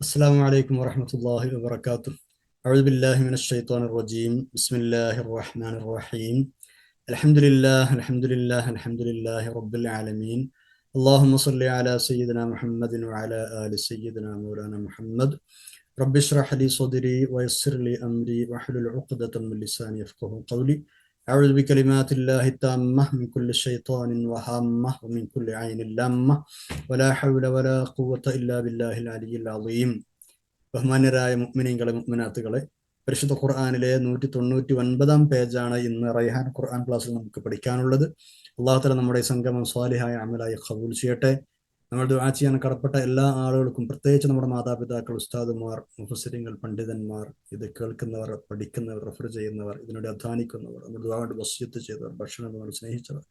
السلام عليكم ورحمة الله وبركاته. أعوذ بالله من الشيطان الرجيم. بسم الله الرحمن الرحيم. الحمد لله الحمد لله الحمد لله رب العالمين. اللهم صل على سيدنا محمد وعلى آل سيدنا مولانا محمد. رب اشرح لي صدري ويسر لي أمري واحلل عقدة من لساني يفقه قولي. أعوذ بكلمات الله التامة من كل شيطان وهامة ومن كل عين لامة ولا حول ولا قوة إلا بالله العلي العظيم. ബഹുമാന്യരായ മുഅ്മിനീങ്ങളെ മുഅ്മിനാത്തുകളെ, പരിശുദ്ധ ഖുർആനിലെ 199 പേജാണ് ഇന്ന് റൈഹാൻ ഖുർആൻ ക്ലാസ്സിൽ നമുക്ക് പഠിക്കാനുള്ളത്. അല്ലാഹു തആല നമ്മുടെ ഈ സംഗമം സ്വാലിഹായ അമലായി ഖബൂൽ ചെയ്യട്ടെ. നമ്മൾ ദുആ ചെയ്യാൻ കടപ്പെട്ട എല്ലാ ആളുകൾക്കും, പ്രത്യേകിച്ച് നമ്മുടെ മാതാപിതാക്കൾ, ഉസ്താദുമാർ, മുഫസ്സിരിങ്ങൾ, പണ്ഡിതന്മാർ, ഇത് കേൾക്കുന്നവർ, പഠിക്കുന്നവർ, റെഫർ ചെയ്യുന്നവർ, ഇതിനോട് അധ്വാനിക്കുന്നവർ, നമ്മുടെ ദുആ കൊണ്ട് വസിയ്യത്ത് ചെയ്തവർ, ഭക്ഷണം സ്നേഹിച്ചവർ,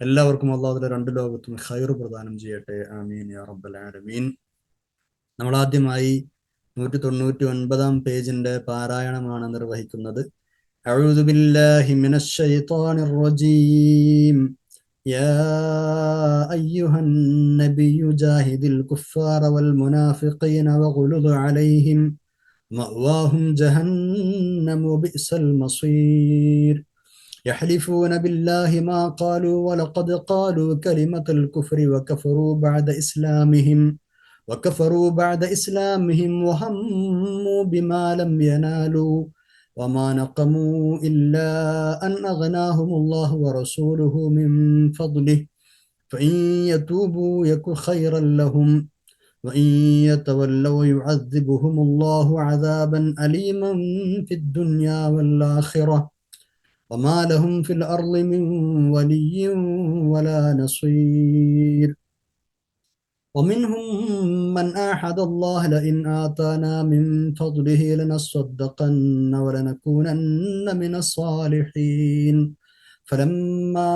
എല്ലാവർക്കും അല്ലാഹു തആല രണ്ട് ലോകത്തും ഖൈർ പ്രദാനം ചെയ്യട്ടെ. ആമീൻ യാ റബ്ബൽ ആലമീൻ. നമ്മൾ ആദ്യമായി 199 പേജിന്റെ പാരായണമാണ് നിർവഹിക്കുന്നത്. അഊദു ബില്ലാഹി മിനശ് ശൈത്വാനിർ റജീം. യാ അയ്യുഹൻ നബിയ്യു ജാഹിദിൽ കുഫാറ വൽ മുനാഫിഖീന വഗ്ലുദ് അലൈഹിം മഅവാഹും ജഹന്നം വബിഅ്സൽ മസീർ. يحلفون بالله ما قالوا ولقد قالوا كلمة الكفر وكفروا بعد إسلامهم وهموا بما لم ينالوا وما نقموا إلا أن أغناهم الله ورسوله من فضله فإن يتوبوا يك خيرا لهم وإن يتولوا يعذبهم الله عذابا أليما في الدنيا والآخرة وما لهم في الأرض من ولي ولا نصير. ومنهم من آحد الله لئن آتانا من فضله لنصدقن ولنكونن من الصالحين فلما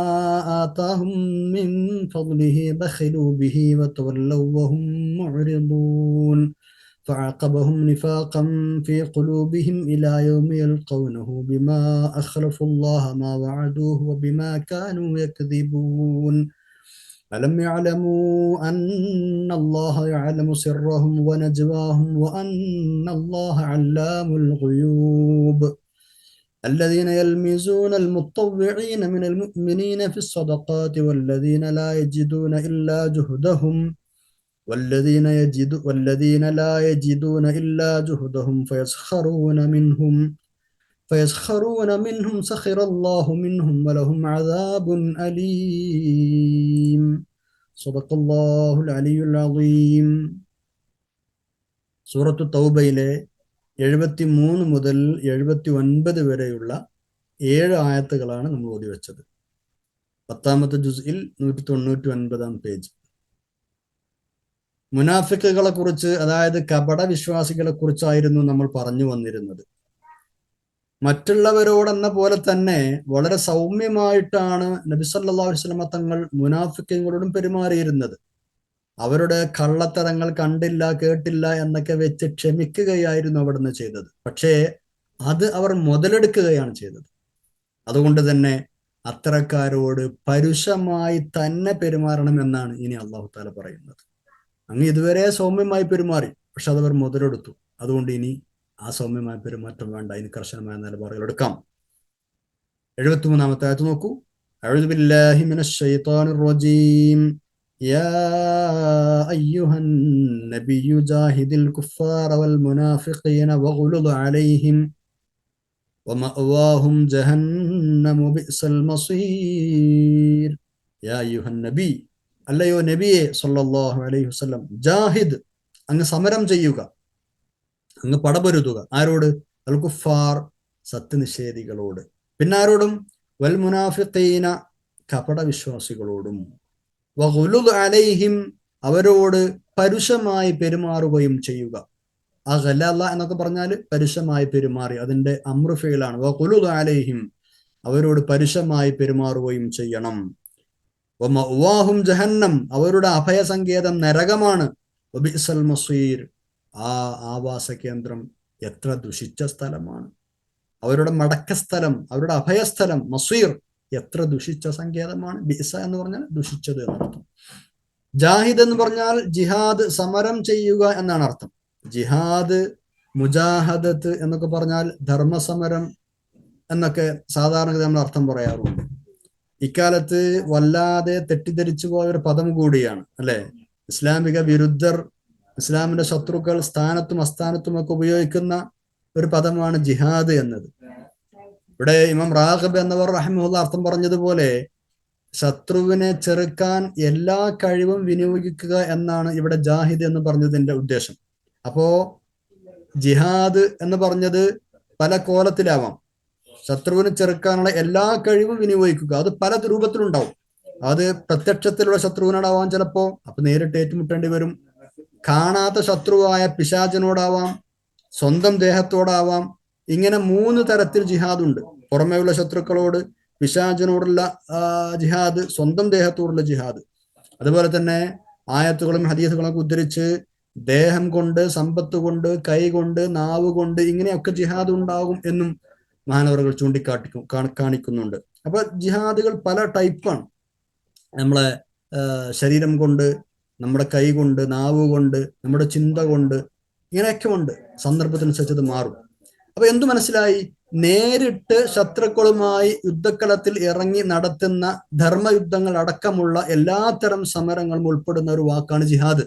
آتاهم من فضله بخلوا به وتولوا وهم معرضون فعاقبهم نفاقا في قلوبهم إلى يوم يلقونه بما أخلفوا الله ما وعدوه وبما كانوا يكذبون. ألم يعلموا أن الله يعلم سرهم ونجواهم وأن الله علام الغيوب. الذين يلمزون المطوعين من المؤمنين في الصدقات والذين لا يجدون إلا جهدهم فيسخرون منهم سخر الله منهم ولهم عذاب أليم. صدق الله العلي العظيم. സൂറത്തു തൗബയിലെ 73 മുതൽ 79 വരെയുള്ള 7 ആയത്തുകളാണ് നമ്മൾ ഓതി വെച്ചത്. 10ാമത്തെ ജുസ്ഇൽ 199 പേജ്. മുനാഫിക്കുകളെ കുറിച്ച്, അതായത് കപട വിശ്വാസികളെ കുറിച്ചായിരുന്നു നമ്മൾ പറഞ്ഞു വന്നിരുന്നത്. മറ്റുള്ളവരോടെന്ന പോലെ തന്നെ വളരെ സൗമ്യമായിട്ടാണ് നബി സല്ലല്ലാഹു അലൈഹി വസല്ലമ തങ്ങൾ മുനാഫിക്കുകളോടും പെരുമാറിയിരുന്നത്. അവരുടെ കള്ളത്തരങ്ങൾ കണ്ടില്ല, കേട്ടില്ല എന്നൊക്കെ വെച്ച് ക്ഷമിക്കുകയായിരുന്നു അവിടുന്ന് ചെയ്തത്. പക്ഷേ അത് അവർ മുതലെടുക്കുകയാണ് ചെയ്തത്. അതുകൊണ്ട് തന്നെ അത്തരക്കാരോട് പരുഷമായി തന്നെ പെരുമാറണം എന്നാണ് ഇനി അല്ലാഹു തആല പറയുന്നത്. അങ്ങ് ഇതുവരെ സൗമ്യമായി പെരുമാറി, പക്ഷെ അതവർ മുതലെടുത്തു. അതുകൊണ്ട് ഇനി ആ സൗമ്യമായ പെരുമാറ്റം വേണ്ട, ഇനി കർശനമായ നിലപാടുകൾ എടുക്കാം. 73ാമത്തെ ആയത്ത് നോക്കൂ. അഊദു ബില്ലാഹി മിനശ് ശൈത്വാനിർ റജീം. യാ അയ്യുഹൻ നബിയ്യു ജാഹിദിൽ കുഫാറ വൽ മുനാഫിഖീന വഗ്ലുദ് അലൈഹിം വമഅവാഹും ജഹന്നം വബിഅ്സൽ മസീർ. യാ അയ്യുഹൻ നബി, അല്ലയോ നബിയെ സല്ലല്ലാഹു അലൈഹി വസല്ലം, ജാഹിദ്, അങ്ങ് സമരം ചെയ്യുക, അങ്ങ് പടപൊരുതുക. ആരോട്? അൽ കുഫാർ, സത്യനിഷേധികളോട്. പിന്നെ ആരോടും? വൽ മുനാഫിഖീന, കപട വിശ്വാസികളോടും. വഗ്ലുദ് അലൈഹിം, അവരോട് പരുഷമായി പെരുമാറുകയും ചെയ്യുക. അഗ്ലള എന്നൊക്കെ പറഞ്ഞാൽ പരുഷമായി പെരുമാറി, അതിന്റെ അംറു ഫിഅലാണ്. വഗ്ലുദ് അലൈഹിം, അവരോട് പരുഷമായി പെരുമാറുകയും ചെയ്യണം. വമഅവാഹും ജഹന്നം, അവരുടെ അഭയസങ്കേതം നരകമാണ്. വബിഅ്സൽ മസീർ, ആ ആവാസ കേന്ദ്രം എത്ര ദുഷിച്ച സ്ഥലമാണ്. അവരുടെ മടക്കസ്ഥലം, അവരുടെ അഭയസ്ഥലം, മസീർ, എത്ര ദുഷിച്ച സങ്കേതമാണ്. ബിഅ്സ എന്ന് പറഞ്ഞാൽ ദുഷിച്ചത് എന്നർത്ഥം. ജാഹിദ് എന്ന് പറഞ്ഞാൽ ജിഹാദ്, സമരം ചെയ്യുക എന്നാണ് അർത്ഥം. ജിഹാദ്, മുജാഹദത്ത് എന്നൊക്കെ പറഞ്ഞാൽ ധർമ്മസമരം എന്നൊക്കെ സാധാരണ നമ്മൾ അർത്ഥം പറയാറുണ്ട്. ഇക്കാലത്ത് വല്ലാതെ തെറ്റിദ്ധരിച്ചു പോയ ഒരു പദം കൂടിയാണ് അല്ലെ. ഇസ്ലാമിക വിരുദ്ധർ, ഇസ്ലാമിന്റെ ശത്രുക്കൾ സ്ഥാനത്തും അസ്ഥാനത്തും ഒക്കെ ഉപയോഗിക്കുന്ന ഒരു പദമാണ് ജിഹാദ് എന്നത്. ഇവിടെ ഇമാം റാഗിബ് എന്നവർ റഹിമഹുല്ലാഹ് അർത്ഥം പറഞ്ഞതുപോലെ ശത്രുവിനെ ചെറുക്കാൻ എല്ലാ കഴിവും വിനിയോഗിക്കുക എന്നാണ് ഇവിടെ ജാഹിദ് എന്ന് പറഞ്ഞതിന്റെ ഉദ്ദേശം. അപ്പോ ജിഹാദ് എന്ന് പറഞ്ഞത് പല കോലത്തിലാവാം. ശത്രുവിനെ ചെറുക്കാനുള്ള എല്ലാ കഴിവും വിനിയോഗിക്കുക, അത് പല രൂപത്തിലുണ്ടാവും. അത് പ്രത്യക്ഷത്തിലുള്ള ശത്രുവിനോടാവാം ചിലപ്പോ, അപ്പൊ നേരിട്ട് ഏറ്റുമുട്ടേണ്ടി വരും. കാണാത്ത ശത്രുവായ പിശാചിനോടാവാം, സ്വന്തം ദേഹത്തോടാവാം. ഇങ്ങനെ 3 തരത്തിൽ ജിഹാദ് ഉണ്ട്. പുറമേയുള്ള ശത്രുക്കളോട്, പിശാചിനോടുള്ള ജിഹാദ്, സ്വന്തം ദേഹത്തോടുള്ള ജിഹാദ്. അതുപോലെ തന്നെ ആയത്തുകളും ഹദീസുകളൊക്കെ ഉദ്ധരിച്ച് ദേഹം കൊണ്ട്, സമ്പത്ത് കൊണ്ട്, കൈ കൊണ്ട്, നാവ് കൊണ്ട് ഇങ്ങനെയൊക്കെ ജിഹാദ് ഉണ്ടാകും എന്നും മഹാനവറുകൾ കാണിക്കുന്നുണ്ട്. അപ്പൊ ജിഹാദുകൾ പല ടൈപ്പാണ്. നമ്മളെ ശരീരം കൊണ്ട്, നമ്മുടെ കൈ കൊണ്ട്, നാവ് കൊണ്ട്, നമ്മുടെ ചിന്ത കൊണ്ട്, ഇങ്ങനെയൊക്കെ ഉണ്ട്. സന്ദർഭത്തിനനുസരിച്ച് അത് മാറും. അപ്പൊ എന്തു മനസ്സിലായി? നേരിട്ട് ശത്രുക്കളുമായി യുദ്ധക്കളത്തിൽ ഇറങ്ങി നടത്തുന്ന ധർമ്മയുദ്ധങ്ങൾ അടക്കമുള്ള എല്ലാത്തരം സമരങ്ങളും ഉൾപ്പെടുന്ന ഒരു വാക്കാണ് ജിഹാദ്.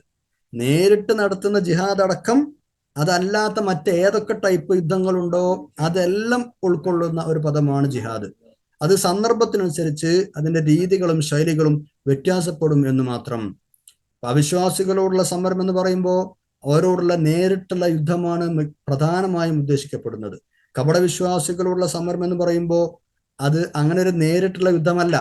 നേരിട്ട് നടത്തുന്ന ജിഹാദ് അടക്കം അതല്ലാത്ത മറ്റേതൊക്കെ ടൈപ്പ് യുദ്ധങ്ങളുണ്ടോ അതെല്ലാം ഉൾക്കൊള്ളുന്ന ഒരു പദമാണ് ജിഹാദ്. അത് സന്ദർഭത്തിനനുസരിച്ച് അതിന്റെ രീതികളും ശൈലികളും വ്യത്യാസപ്പെടും എന്ന് മാത്രം. അവിശ്വാസികളോടുള്ള സമരം എന്ന് പറയുമ്പോൾ അവരോടുള്ള നേരിട്ടുള്ള യുദ്ധമാണ് പ്രധാനമായും ഉദ്ദേശിക്കപ്പെടുന്നത്. കപടവിശ്വാസികളോടുള്ള സമരം എന്ന് പറയുമ്പോൾ അത് അങ്ങനെ ഒരു നേരിട്ടുള്ള യുദ്ധമല്ല.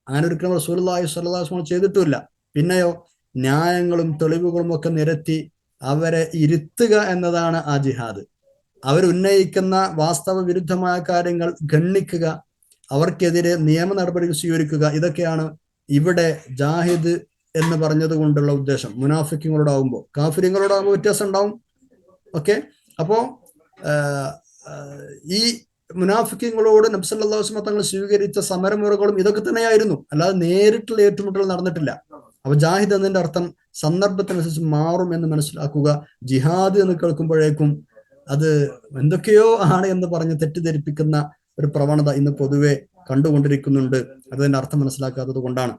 അങ്ങനെ ഒരിക്കലും റസൂലുള്ളാഹി സ്വല്ലല്ലാഹു അലൈഹി വസല്ലം ചെയ്തിട്ടുമില്ല. പിന്നെയോ ന്യായങ്ങളും തെളിവുകളും ഒക്കെ നിരത്തി അവരെ ഇരുത്തുക എന്നതാണ് ആ ജിഹാദ്. അവരുന്നയിക്കുന്ന വാസ്തവ വിരുദ്ധമായ കാര്യങ്ങൾ ഗണ്ണിക്കുക, അവർക്കെതിരെ നിയമ നടപടികൾ സ്വീകരിക്കുക. ഇതൊക്കെയാണ് ഇവിടെ ജാഹിദ് എന്ന് പറഞ്ഞത് കൊണ്ടുള്ള ഉദ്ദേശം. മുനാഫിക്കുകളോടാവുമ്പോൾ, കാഫിര്യങ്ങളോടാവുമ്പോൾ വ്യത്യാസം ഉണ്ടാവും. ഓക്കെ, അപ്പോ ഈ മുനാഫിക്കുകളോട് നബി സല്ലല്ലാഹു അലൈഹി വസല്ലം തങ്ങൾ സ്വീകരിച്ച സമരമുറകളും ഇതൊക്കെ തന്നെയായിരുന്നു, അല്ലാതെ നേരിട്ടുള്ള ഏറ്റുമുട്ടൽ നടന്നിട്ടില്ല. അപ്പൊ ജാഹിദ് എന്നതിന്റെ അർത്ഥം സന്ദർഭത്തിനനുസരിച്ച് മാറും എന്ന് മനസ്സിലാക്കുക. ജിഹാദ് എന്ന് കേൾക്കുമ്പോഴേക്കും അത് എന്തൊക്കെയോ ആണ് എന്ന് പറഞ്ഞ് തെറ്റിദ്ധരിപ്പിക്കുന്ന ഒരു പ്രവണത ഇന്ന് പൊതുവെ കണ്ടുകൊണ്ടിരിക്കുന്നുണ്ട്. അതിന്റെ അർത്ഥം മനസ്സിലാക്കാത്തത് കൊണ്ടാണ്.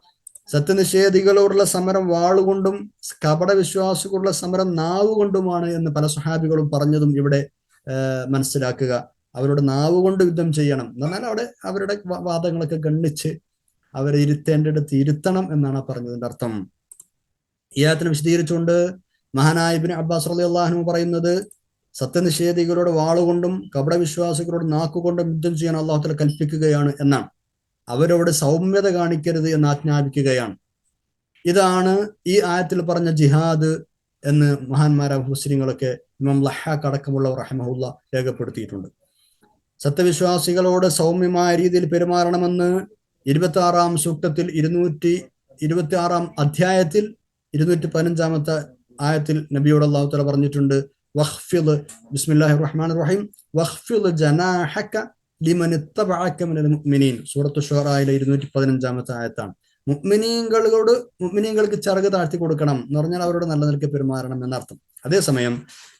സത്യനിഷേധികളോടുള്ള സമരം വാളുകൊണ്ടും കപടവിശ്വാസികളുടെ സമരം നാവുകൊണ്ടുമാണ് എന്ന് പല സ്വഹാബികളും പറഞ്ഞതും ഇവിടെ മനസ്സിലാക്കുക. അവരുടെ നാവുകൊണ്ട് യുദ്ധം ചെയ്യണം എന്നാൽ അവിടെ അവരുടെ വാദങ്ങളൊക്കെ ഗണ്ണിച്ച് അവരെ ഇരുത്തേണ്ടിടത്ത് ഇരുത്തണം എന്നാണ് പറഞ്ഞതിന്റെ അർത്ഥം. ഈ ആയത്തിനെ വിശദീകരിച്ചുകൊണ്ട് മഹാനായ ഇബ്നു അബ്ബാസ് റളിയല്ലാഹു അൻഹു പറയുന്നത്, സത്യനിഷേധികളോട് വാളുകൊണ്ടും കപടവിശ്വാസികളോട് നാക്കുകൊണ്ടും യുദ്ധം ചെയ്യാൻ അല്ലാഹു തആല കൽപ്പിക്കുകയാണ് എന്നാണ്. അവരോട് സൗമ്യത കാണിക്കരുത് എന്ന് ആജ്ഞാപിക്കുകയാണ്. ഇതാണ് ഈ ആയത്തിൽ പറഞ്ഞ ജിഹാദ് എന്ന് മഹാന്മാരായ മുസ്ലിങ്ങളൊക്കെ ഇമാം ലഹാഖ് അടക്കമുള്ളവർ റഹിമഹുല്ലാഹ് രേഖപ്പെടുത്തിയിട്ടുണ്ട്. സത്യവിശ്വാസികളോട് സൗമ്യമായ രീതിയിൽ പെരുമാറണമെന്ന് 26-ാം സൂക്തത്തിൽ 226-ാം അധ്യായത്തിൽ 215-ാമത്തെ ആയത്തിൽ നബിയോട് അല്ലാഹു തആല പറഞ്ഞിട്ടുണ്ട്. വഖ്ഫിദ് ബിസ്മില്ലാഹിർ റഹ്മാനിർ റഹീം വഖ്ഫിദ് ജനാഹക ലിമൻ ഇത്തബഅക മിനൽ മുഅ്മിനീൻ. സൂറത്തു ശുഅറയിലെ 215-ാമത്തെ ആയത്താണ്. മുഅ്മിനീങ്ങൾക്ക് ചിറക് താഴ്ത്തി കൊടുക്കണം എന്ന് പറഞ്ഞാൽ അവരോട് നല്ല നിലയ്ക്ക് പെരുമാറണം എന്നർത്ഥം. അതേസമയം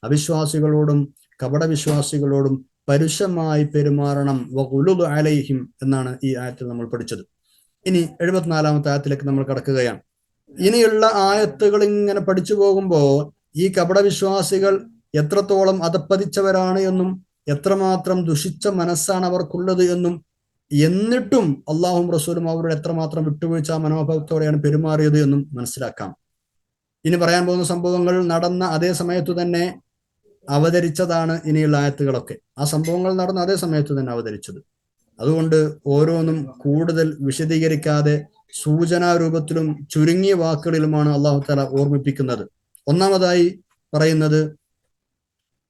അവിശ്വാസികളോടും കപടവിശ്വാസികളോടും പരുഷമായി പെരുമാറണം. വഖുലുദ് അലൈഹിം എന്നാണ് ഈ ആയത്തിൽ നമ്മൾ പഠിച്ചത്. ഇനി 74-ാമത്തെ ആയത്തിലേക്ക് നമ്മൾ കടക്കുകയാണ്. ഇനിയുള്ള ആയത്തുകൾ ഇങ്ങനെ പഠിച്ചു പോകുമ്പോൾ ഈ കപടവിശ്വാസികൾ എത്രത്തോളം അധപ്പതിച്ചവരാണ് എന്നും എത്രമാത്രം ദുഷിച്ച മനസ്സാണ് അവർക്കുള്ളത് എന്നും, എന്നിട്ടും അള്ളാഹും റസൂലും അവരുടെ എത്രമാത്രം വിട്ടുവീഴ്ച മനോഭാവത്തോടെയാണ് പെരുമാറിയത് എന്നും മനസ്സിലാക്കാം. ഇനി പറയാൻ പോകുന്ന സംഭവങ്ങൾ നടന്ന അതേ സമയത്തു തന്നെ അവതരിച്ചതാണ് ഇനിയുള്ള ആയത്തുകളൊക്കെ. ആ സംഭവങ്ങൾ നടന്ന അതേ സമയത്ത് തന്നെ അവതരിച്ചത്. അതുകൊണ്ട് ഓരോന്നും കൂടുതൽ വിശദീകരിക്കാതെ സൂചനാ രൂപത്തിലും ചുരുങ്ങിയ വാക്കുകളിലുമാണ് അല്ലാഹു തആല ഓർമ്മിപ്പിക്കുന്നത്. ഒന്നാമതായി പറയുന്നത്,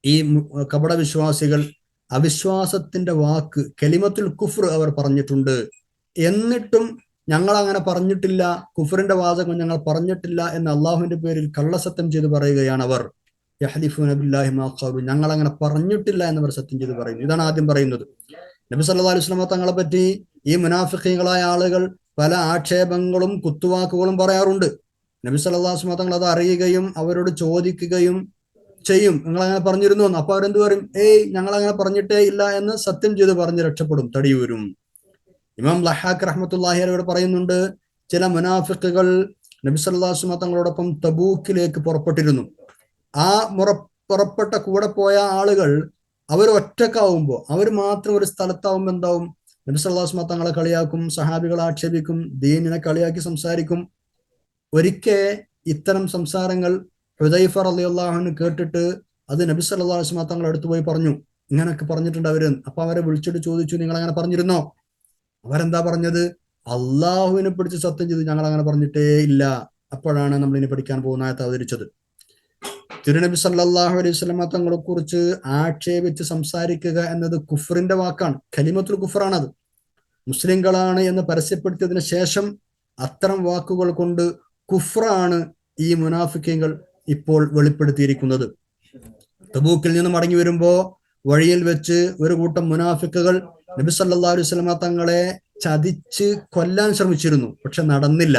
ഈ കപടവിശ്വാസികൾ അവിശ്വാസത്തിന്റെ വാക്ക് കലിമത്തുൽ കുഫ്ർ അവർ പറഞ്ഞിട്ടുണ്ട്. എന്നിട്ടും ഞങ്ങൾ അങ്ങനെ പറഞ്ഞിട്ടില്ല, കുഫറിന്റെ വാചകം ഞങ്ങൾ പറഞ്ഞിട്ടില്ല എന്ന് അള്ളാഹുവിന്റെ പേരിൽ കള്ളസത്യം ചെയ്ത് പറയുകയാണ് അവർ. യഹ്ലിഫൂന ബില്ലാഹി മാ ഖാലു, ഞങ്ങൾ അങ്ങനെ പറഞ്ഞിട്ടില്ല എന്നവർ സത്യം ചെയ്ത് പറയുന്നു. ഇതാണ് ആദ്യം പറയുന്നത്. നബി സല്ലല്ലാഹു അലൈഹി വസല്ലം തങ്ങളെ പറ്റി ഈ മുനാഫിഖീങ്ങളായ ആളുകൾ പല ആക്ഷേപങ്ങളും കുത്തുവാക്കുകളും പറയാറുണ്ട്. നബി സല്ലല്ലാഹു അലൈഹി വസല്ലം തങ്ങൾ അത് അറിയുകയും അവരോട് ചോദിക്കുകയും ചെയ്യും, നിങ്ങൾ അങ്ങനെ പറഞ്ഞിരുന്നു എന്ന്. അപ്പൊ അവരെന്ത് പറയും? ഏയ് ഞങ്ങൾ അങ്ങനെ പറഞ്ഞിട്ടേ ഇല്ല എന്ന് സത്യം ചെയ്ത് പറഞ്ഞ് രക്ഷപ്പെടും, തടിയൂരും. ഇമാം ലഹാഖ് റഹ്മത്തുള്ളാഹി അലൈഹി പറയുന്നുണ്ട്, ചില മുനാഫിക്കുകൾ നബി സല്ലല്ലാഹു അലൈഹി വസല്ലം തങ്ങളോടൊപ്പം തബൂക്കിലേക്ക് പുറപ്പെട്ടിരുന്നു. ആ പുറപ്പെട്ട കൂടെ പോയ ആളുകൾ അവർ ഒറ്റക്കാവുമ്പോൾ, അവർ മാത്രം ഒരു സ്ഥലത്താവുമ്പോൾ എന്താവും? നബി സല്ലല്ലാഹു അലൈഹി വസല്ലം തങ്ങളെ കളിയാക്കും, സഹാബികളെ ആക്ഷേപിക്കും, ദീനിനെ കളിയാക്കി സംസാരിക്കും. ഒരിക്കൽ ഇത്തരം സംസാരങ്ങൾ ഹുദൈഫ റളിയല്ലാഹു അൻഹു കേട്ടിട്ട് അത് നബി സല്ലല്ലാഹു അലൈഹി വസല്ലം തങ്ങളുടെ അടുത്ത് പോയി പറഞ്ഞു, ഇങ്ങനൊക്കെ പറഞ്ഞിട്ടുണ്ട് അവര്. അപ്പൊ അവരെ വിളിച്ചിട്ട് ചോദിച്ചു, നിങ്ങൾ അങ്ങനെ പറഞ്ഞിരുന്നോ? അവരെന്താ പറഞ്ഞത്? അള്ളാഹുവിനെ പിടിച്ച് സത്യം ചെയ്ത് ഞങ്ങൾ അങ്ങനെ പറഞ്ഞിട്ടേ ഇല്ല. അപ്പോഴാണ് നമ്മൾ ഇനി പഠിക്കാൻ പോകുന്ന ആയത്ത് അവതരിച്ചത്. തിരുനബി സല്ലല്ലാഹു അലൈഹി വസല്ലം തങ്ങളെ കുറിച്ച് ആക്ഷേപിച്ച് സംസാരിക്കുക എന്നത് കുഫറിന്റെ വാക്കാണ്, കലിമത്തുൽ കുഫറാണത്. മുസ്ലിങ്ങളാണ് എന്ന് പരസ്യപ്പെടുത്തിയതിനു ശേഷം അത്തരം വാക്കുകൾ കൊണ്ട് കുഫറാണ് ഈ മുനാഫിക്കീങ്ങൾ ഇപ്പോൾ വെളിപ്പെടുത്തിയിരിക്കുന്നത്. തബൂക്കിൽ നിന്ന് മടങ്ങി വരുമ്പോ വഴിയിൽ വെച്ച് ഒരു കൂട്ടം മുനാഫിക്കുകൾ നബി സല്ലല്ലാഹു അലൈഹി വസല്ലം തങ്ങളെ ചതിച്ച് കൊല്ലാൻ ശ്രമിച്ചിരുന്നു, പക്ഷെ നടന്നില്ല.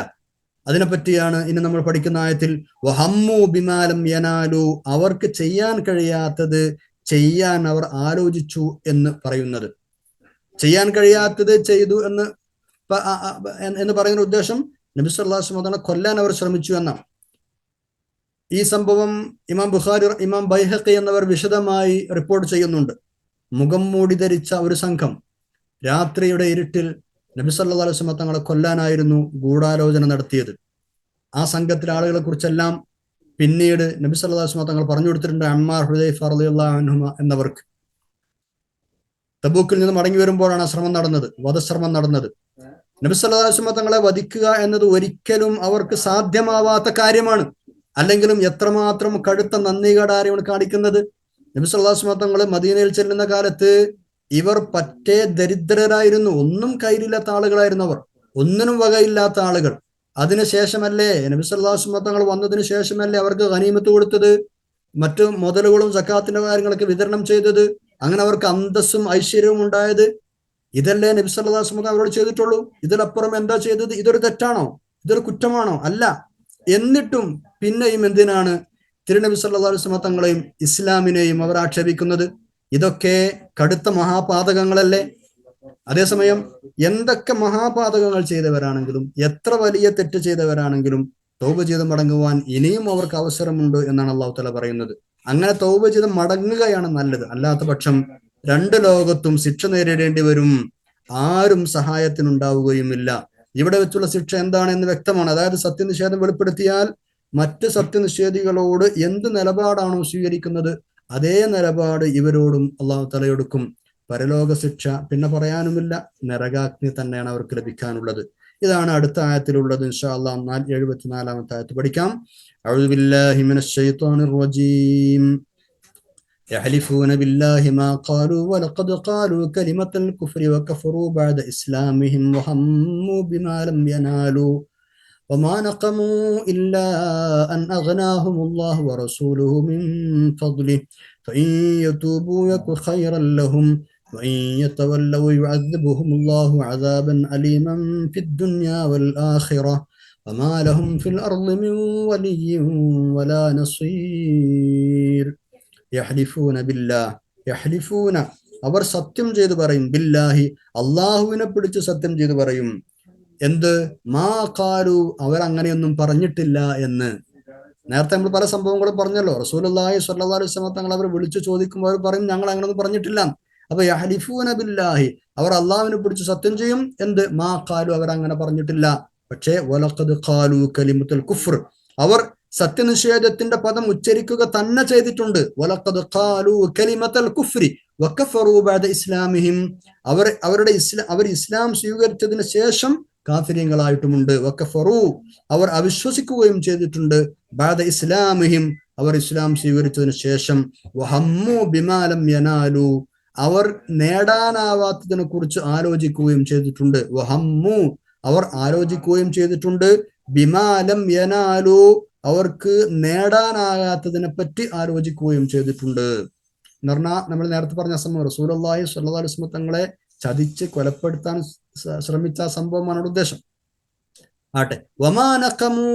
അതിനെപ്പറ്റിയാണ് ഇനി നമ്മൾ പഠിക്കുന്ന ആയത്തിൽ വഹമ്മു ബിമാലം യനാലു, അവർക്ക് ചെയ്യാൻ കഴിയാത്തത് ചെയ്യാൻ അവർ ആലോചിച്ചു എന്ന് പറയുന്നത്. ചെയ്യാൻ കഴിയാത്തത് ചെയ്തു എന്ന് പറയുന്ന ഉദ്ദേശം നബി സല്ലല്ലാഹു അലൈഹി വസല്ലം തങ്ങളെ കൊല്ലാൻ അവർ ശ്രമിച്ചു എന്നാണ്. ഈ സംഭവം ഇമാം ബുഖാരി, ഇമാം ബൈഹഖി എന്നിവർ വിശദമായി റിപ്പോർട്ട് ചെയ്യുന്നുണ്ട്. മുഖം മൂടി ധരിച്ച ഒരു സംഘം രാത്രിയുടെ ഇരുട്ടിൽ നബി സല്ലല്ലാഹു അലൈഹി വസല്ലം തങ്ങളെ കൊല്ലാനായിരുന്നു ഗൂഢാലോചന നടത്തിയത്. ആ സംഘത്തിലെ ആളുകളെ കുറിച്ചെല്ലാം പിന്നീട് നബി സല്ലല്ലാഹു അലൈഹി വസല്ലം തങ്ങൾ പറഞ്ഞു കൊടുത്തിട്ടുണ്ട് അമ്മാർ, ഹുദൈഫ റളിയല്ലാഹു അൻഹുമ എന്നവർക്ക്. തബൂക്കിൽ നിന്ന് മടങ്ങി വരുമ്പോഴാണ് ശ്രമം നടന്നത്, വധശ്രമം നടന്നത്. നബി സല്ലല്ലാഹു അലൈഹി വസല്ലം തങ്ങളെ വധിക്കുക എന്നത് ഒരിക്കലും അവർക്ക് സാധ്യമാവാത്ത കാര്യമാണ്. അല്ലെങ്കിലും എത്രമാത്രം കടുത്ത നന്ദികേടാരെയാണ് കാണിക്കുന്നത്. നബി സല്ലല്ലാഹു അലൈഹി വസല്ലം തങ്ങൾ മദീനയിൽ ചെല്ലുന്ന കാലത്ത് ഇവർ പറ്റേ ദരിദ്രരായിരുന്നു, ഒന്നും കയ്യിലില്ലാത്ത ആളുകളായിരുന്നു അവർ, ഒന്നിനും വകയില്ലാത്ത ആളുകൾ. അതിനുശേഷമല്ലേ നബി സല്ലല്ലാഹു അലൈഹി വസല്ലം തങ്ങൾ വന്നതിന് ശേഷമല്ലേ അവർക്ക് ഗനീമത്ത് കൊടുത്തത്, മറ്റു മുതലുകളും സക്കാത്തിന്റെ കാര്യങ്ങളൊക്കെ വിതരണം ചെയ്തത്, അങ്ങനെ അവർക്ക് അന്തസ്സും ഐശ്വര്യവും ഉണ്ടായത്. ഇതല്ലേ നബി സല്ലല്ലാഹു അലൈഹി വസല്ലം അവരോട് ചെയ്തിട്ടുള്ളൂ. ഇതിലപ്പുറം എന്താ ചെയ്തത്? ഇതൊരു തെറ്റാണോ? ഇതൊരു കുറ്റമാണോ? അല്ല. എന്നിട്ടും പിന്നെയും എന്തിനാണ് തിരുനബി സല്ലല്ലാഹു അലൈഹി വസല്ലം തങ്ങളെയും ഇസ്ലാമിനെയും അവർ ആക്ഷേപിക്കുന്നത്? ഇതൊക്കെ കടുത്ത മഹാപാതകങ്ങളല്ലേ? അതേസമയം എന്തൊക്കെ മഹാപാതകങ്ങൾ ചെയ്തവരാണെങ്കിലും, എത്ര വലിയ തെറ്റ് ചെയ്തവരാണെങ്കിലും തൗബ ചെയ്ത് മടങ്ങുവാൻ ഇനിയും അവർക്ക് അവസരമുണ്ട് എന്നാണ് അല്ലാഹു തആല പറയുന്നത്. അങ്ങനെ തൗബ ചെയ്ത് മടങ്ങുകയാണ് നല്ലത്. അല്ലാത്ത പക്ഷം രണ്ട് ലോകത്തും ശിക്ഷ നേരിടേണ്ടി വരും, ആരും സഹായത്തിനുണ്ടാവുകയുമില്ല. ഇവിടെ വെച്ചുള്ള ശിക്ഷ എന്താണെന്ന് വ്യക്തമാണ്. അതായത് സത്യനിഷേധം വെളിപ്പെടുത്തിയാൽ മറ്റ് സത്യനിഷേധികളോട് എന്ത് നിലപാടാണോ സ്വീകരിക്കുന്നത് അതേ നിലപാട് ഇവരോടും അല്ലാഹു തആല എടുക്കും. പരലോക ശിക്ഷ പിന്നെ പറയാനുമില്ല, നരകാഗ്നി തന്നെയാണ് അവർക്ക് ലഭിക്കാനുള്ളത്. ഇതാണ് അടുത്ത ആയത്തിലുള്ളത്. ഇൻഷാ അല്ലാഹ് 74-ാമത്തെ ആയത്ത് പഠിക്കാം. അഊദു ബില്ലാഹി മിനശ് ശൈത്വാനിർ റജീം. يحلفون بالله ما قالوا ولقد قالوا كلمة الكفر وكفروا بعد إسلامهم وهموا بما لم ينالوا وما نقموا إلا أن أغناهم الله ورسوله من فضله فإن يتوبوا يك خيرا لهم وإن يتولوا يعذبهم الله عذابا أليما في الدنيا والآخرة وما لهم في الأرض من ولي ولا نصير. യഹ്ലിഫൂന ബില്ലാഹ്, യഹ്ലിഫൂന അവർ സത്യം ചെയ്തു പറയും, ബില്ലാഹി അള്ളാഹുവിനെ പിടിച്ച് സത്യം ചെയ്തു പറയും. എന്ത്? മാ ഖാലു അവർ അങ്ങനെയൊന്നും പറഞ്ഞിട്ടില്ല എന്ന്. നേരത്തെ നമ്മൾ പല സംഭവങ്ങളും പറഞ്ഞല്ലോ. റസൂലുള്ളാഹി സ്വല്ലല്ലാഹു അലൈഹി വസല്ലം തങ്ങൾ അവർ വിളിച്ചു ചോദിക്കുമ്പോൾ അവർ പറയും ഞങ്ങൾ അങ്ങനെയൊന്നും പറഞ്ഞിട്ടില്ല. അപ്പൊ യഹ്ലിഫൂന ബില്ലാഹി അവർ അള്ളാഹുവിനെ പിടിച്ച് സത്യം ചെയ്യും. എന്ത്? മാ ഖാലു അവർ അങ്ങനെ പറഞ്ഞിട്ടില്ല. പക്ഷേ വലഖദ് ഖാലു കലിമത്തുൽ കുഫ്ർ അവർ സത്യനിഷേധത്തിന്റെ പദം ഉച്ചരിക്കുക തന്നെ ചെയ്തിട്ടുണ്ട്. വലഖദ് ഖാലു കലിമത്തുൽ കുഫ്രി വകഫറു ബഅദ ഇസ്ലാമിഹിം അവർ ഇസ്ലാം സ്വീകരിച്ചതിന് ശേഷം കാഫിര്യങ്ങളായിട്ടുമുണ്ട്. വകഫറു അവർ അവിശ്വസിക്കുകയും ചെയ്തിട്ടുണ്ട്. ബഅദ ഇസ്ലാമിഹിം അവർ ഇസ്ലാം സ്വീകരിച്ചതിന് ശേഷം. വഹമ്മു ബിമാ ലം യനാലു അവർ നേടാനാവാത്തതിനെ കുറിച്ച് ആലോചിക്കുകയും ചെയ്തിട്ടുണ്ട്. വഹമ്മു അവർ ആലോചിക്കുകയും ചെയ്തിട്ടുണ്ട്. ബിമാ ലം യനാലു അവർക്ക് നേടാനാകാത്തതിനെ പറ്റി ആലോചിക്കുകയും ചെയ്തിട്ടുണ്ട് എന്ന് പറഞ്ഞാൽ, നമ്മൾ നേരത്തെ പറഞ്ഞ സംഭവം റസൂലുള്ളാഹി സ്വല്ലല്ലാഹു അലൈഹി വസല്ലം തങ്ങളെ ചതിച്ച് കൊലപ്പെടുത്താൻ ശ്രമിച്ച സംഭവമാണ് ഉദ്ദേശം. ആട്ടെ, വമാ നഖമൂ